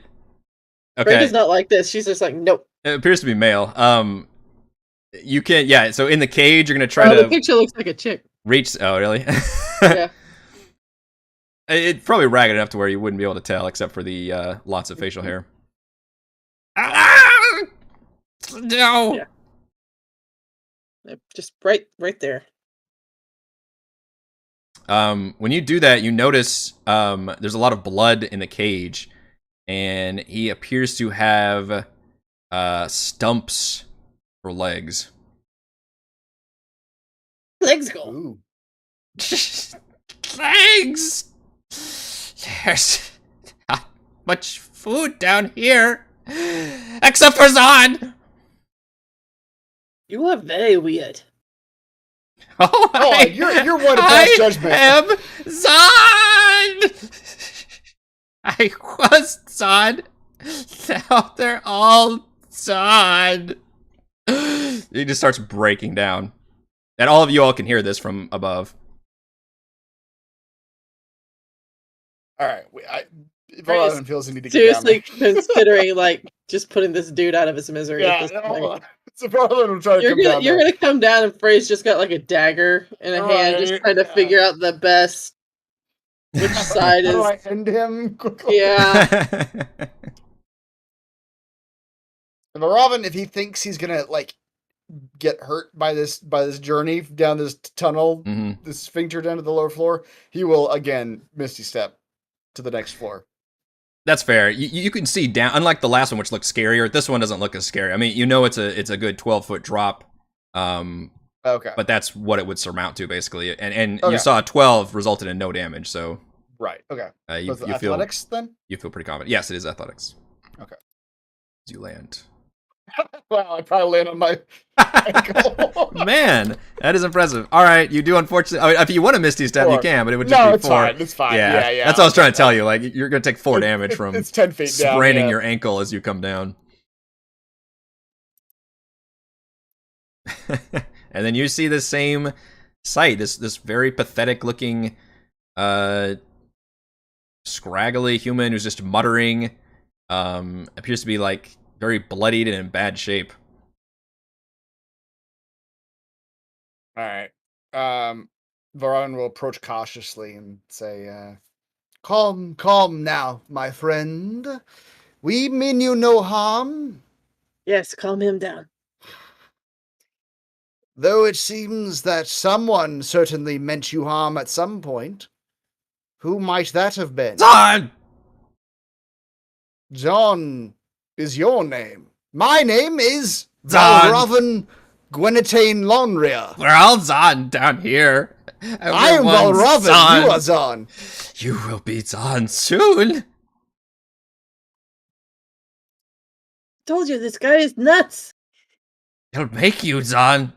Brenda's not like this. She's just like, nope. It appears to be male. You can, yeah. So in the cage, you're gonna try The to picture looks like a chick. reach. Oh, really? Yeah. It's probably ragged enough to where you wouldn't be able to tell, except for the lots of facial hair. No. Yeah. Just right there. When you do that, you notice there's a lot of blood in the cage, and he appears to have stumps for legs. Legs go. Ooh. Legs! There's not much food down here, except for Zan! You are very weird. Oh, you're one to pass judgment. I am Zan! I was Zan. Now they're all Zan. He just starts breaking down. And all of you all can hear this from above. All right, Valravn feels the need to get Seriously down there. considering like just putting this dude out of his misery at this point. So Valravn will try to come down. You're gonna come down and Frey's just got like a dagger in a hand, just trying to figure out the best which side How do I is. end him quickly? Yeah. And Valravn, if he thinks he's gonna like get hurt by this journey down this tunnel, this sphincter down to the lower floor, he will again misty step to the next floor. That's fair. You can see down, unlike the last one, which looked scarier. This one doesn't look as scary. I mean, it's a good 12-foot drop. Okay. But that's what it would surmount to, basically. And Okay. you saw a 12 resulted in no damage, so Right. Okay. you So it's feel athletics then? you feel pretty confident. Yes, it is athletics. Okay. As you land. Wow, I probably land on my ankle. Man, that is impressive. All right, you do unfortunately. If you want to Misty Step, you 4. can, but it would just No, be it's 4. fine. It's fine. Yeah, Yeah. that's what I was trying to tell you. Like, you're gonna take 4 damage from It's 10 feet down. spraining Yeah. your ankle as you come down. And then you see the same sight. This very pathetic looking, scraggly human who's just muttering. Appears to be like very bloodied and in bad shape. All right. Valravn will approach cautiously and say, calm now, my friend. We mean you no harm. Yes, calm him down. Though it seems that someone certainly meant you harm at some point. Who might that have been? John! John is your name. My name is John. Valravn Gwenetane Lonria. We're all Zon down here. I am Everyone's Valravn. Zon. You are Zon. You will be Zon soon. Told you this guy is nuts. He'll make you Zon.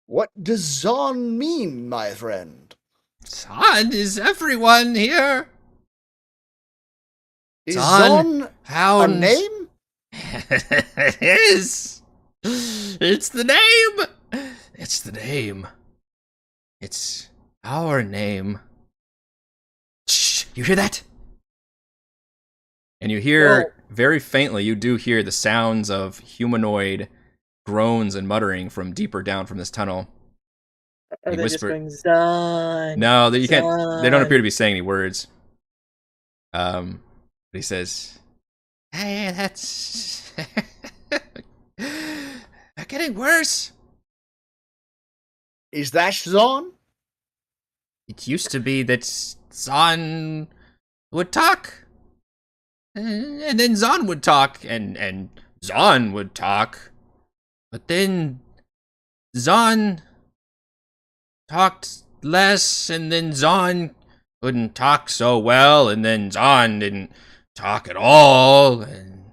What does Zon mean, my friend? Zon is everyone here. Is Zon, Zon a Hound. name? It is. It's the name. It's the name. It's our name. Shh, you hear that? And you hear, very faintly, you do hear the sounds of humanoid groans and muttering from deeper down from this tunnel. Are He they just whispered- going, Zon? No, you can't. They don't Zon." appear to be saying any words. But he says, "Hey, that's they're getting worse. Is that Zon? It used to be that Zon would talk, and then Zon would talk, and Zon would talk, but then Zon talked less, and then Zon couldn't talk so well, and then Zon didn't talk at all, and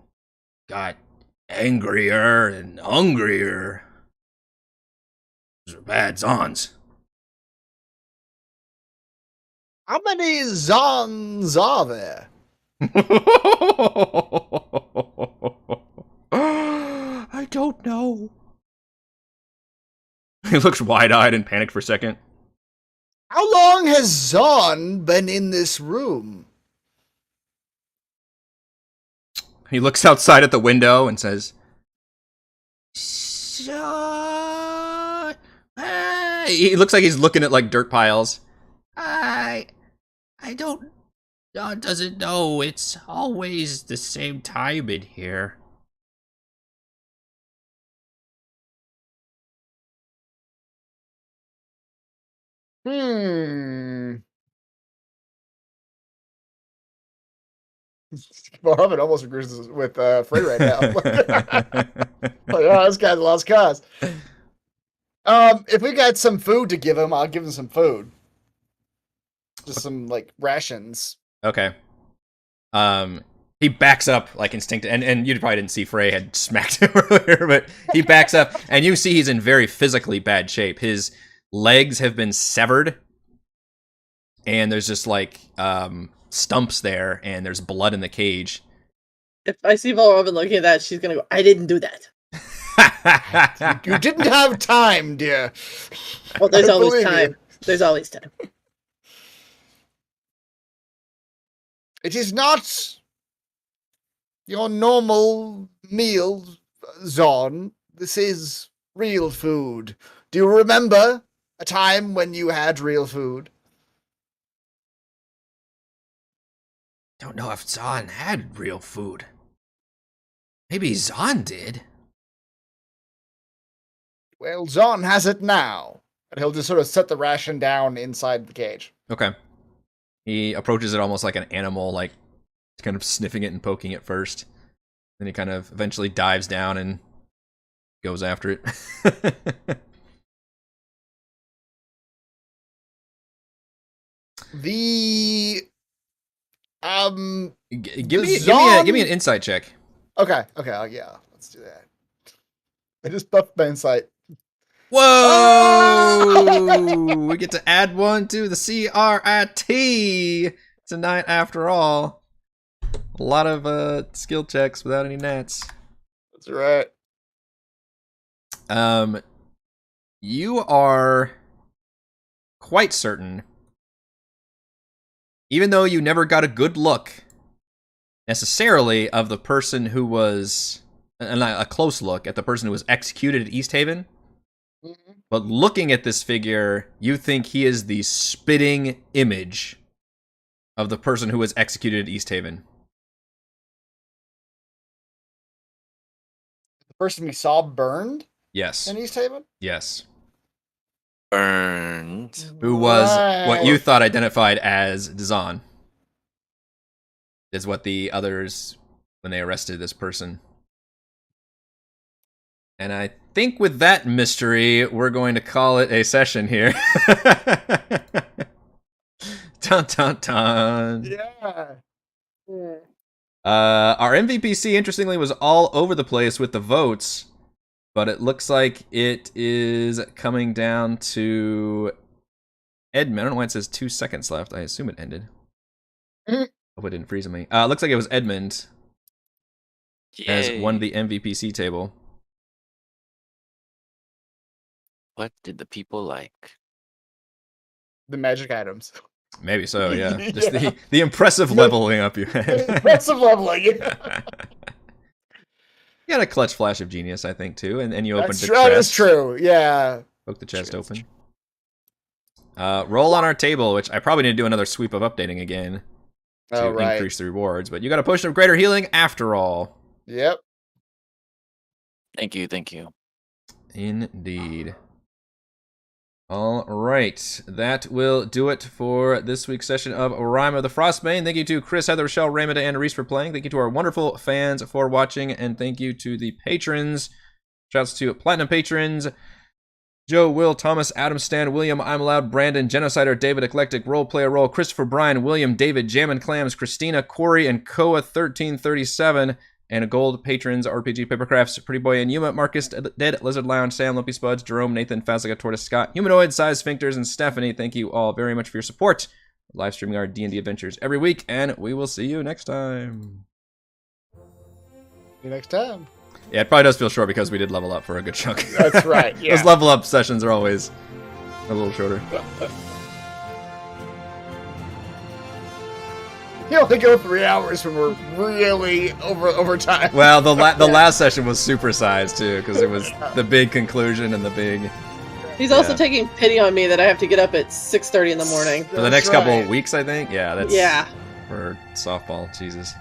got angrier and hungrier. Those are bad Zons." How many Zons are there? I don't know. He looks wide-eyed and panicked for a second. How long has Zon been in this room? He looks outside at the window and says, he looks like he's looking at like dirt piles. I don't. John doesn't know. It's always the same time in here. Valravn almost agrees with Frey right now. Like, oh, this guy's a lost cause. If we got some food to give him, I'll give him some food. Just some like rations. Okay. He backs up like instinct, and you probably didn't see Frey had smacked him earlier, but he backs up, and you see he's in very physically bad shape. His legs have been severed, and there's just like stumps there, and there's blood in the cage. If I see Valravn looking at that, she's gonna go, I didn't do that. You didn't have time, dear. Well, there's I always believe you. time. There's always time. It is not your normal meal, Zon. This is real food. Do you remember a time when you had real food? Don't know if Zon had real food. Maybe Zon did. Well, Zon has it now. And he'll just sort of set the ration down inside the cage. Okay. He approaches it almost like an animal, like kind of sniffing it and poking it first. Then he kind of eventually dives down and goes after it. The Give me an insight check. Okay, yeah, let's do that. I just buffed my insight. Whoa! Oh! We get to add one to the CRIT tonight after all. A lot of skill checks without any nats. That's right. You are quite certain, even though you never got a good look necessarily of the person who was a close look at the person who was executed at East Haven. Mm-hmm. But looking at this figure, you think he is the spitting image of the person who was executed at East Haven. The person we saw burned Yes. in East Haven? Yes. Burned. Who was what you thought identified as Dazan. Is what the others, when they arrested this person. And I think with that mystery, we're going to call it a session here. Dun dun dun. Yeah. Our MVPC, interestingly, was all over the place with the votes, but it looks like it is coming down to Edmond. I don't know why it says 2 seconds left. I assume it ended. Mhm. Hope it didn't freeze on me. Looks like it was Edmond as Yay. won the MVPC table. What did the people like? The magic items. Maybe so, yeah. Yeah. Just the impressive leveling up you had. Impressive leveling. You had a clutch flash of genius, I think, too, and you opened That's the right, chest. that's true. Yeah. Poke the chest True, open. Roll on our table, which I probably need to do another sweep of updating again to Oh, right. increase the rewards. But you got a potion of greater healing after all. Yep. Thank you. Indeed. All right, that will do it for this week's session of Rime of the Frostmaiden. Thank you to Chris, Heather, Rochelle, Raymond, and Reese for playing. Thank you to our wonderful fans for watching, and thank you to the patrons. Shouts to Platinum patrons: Joe, Will, Thomas, Adam, Stan, William, I'm Loud, Brandon, Genocider, David, Eclectic, Roleplayer Roll, Christopher, Brian, William, David, Jammin' Clams, Christina, Corey, and Koa1337. And gold patrons: RPG Papercrafts, Pretty Boy and Yuma, Marcus, Dead, Lizard Lounge, Sam, Lumpy Spuds, Jerome, Nathan, Fazica, Tortoise, Scott, Humanoid, Size Sphincters, and Stephanie. Thank you all very much for your support. Live streaming our D&D adventures every week, and we will see you next time. See you next time. Yeah, it probably does feel short because we did level up for a good chunk. That's right. Yeah. Those level up sessions are always a little shorter. You only go 3 hours when we're really over time. Well, the last session was supersized too, because it was the big conclusion and the big. He's also Yeah. taking pity on me that I have to get up at 6:30 in the morning. For the next couple of weeks, I think. Yeah, that's Yeah. for softball. Jesus.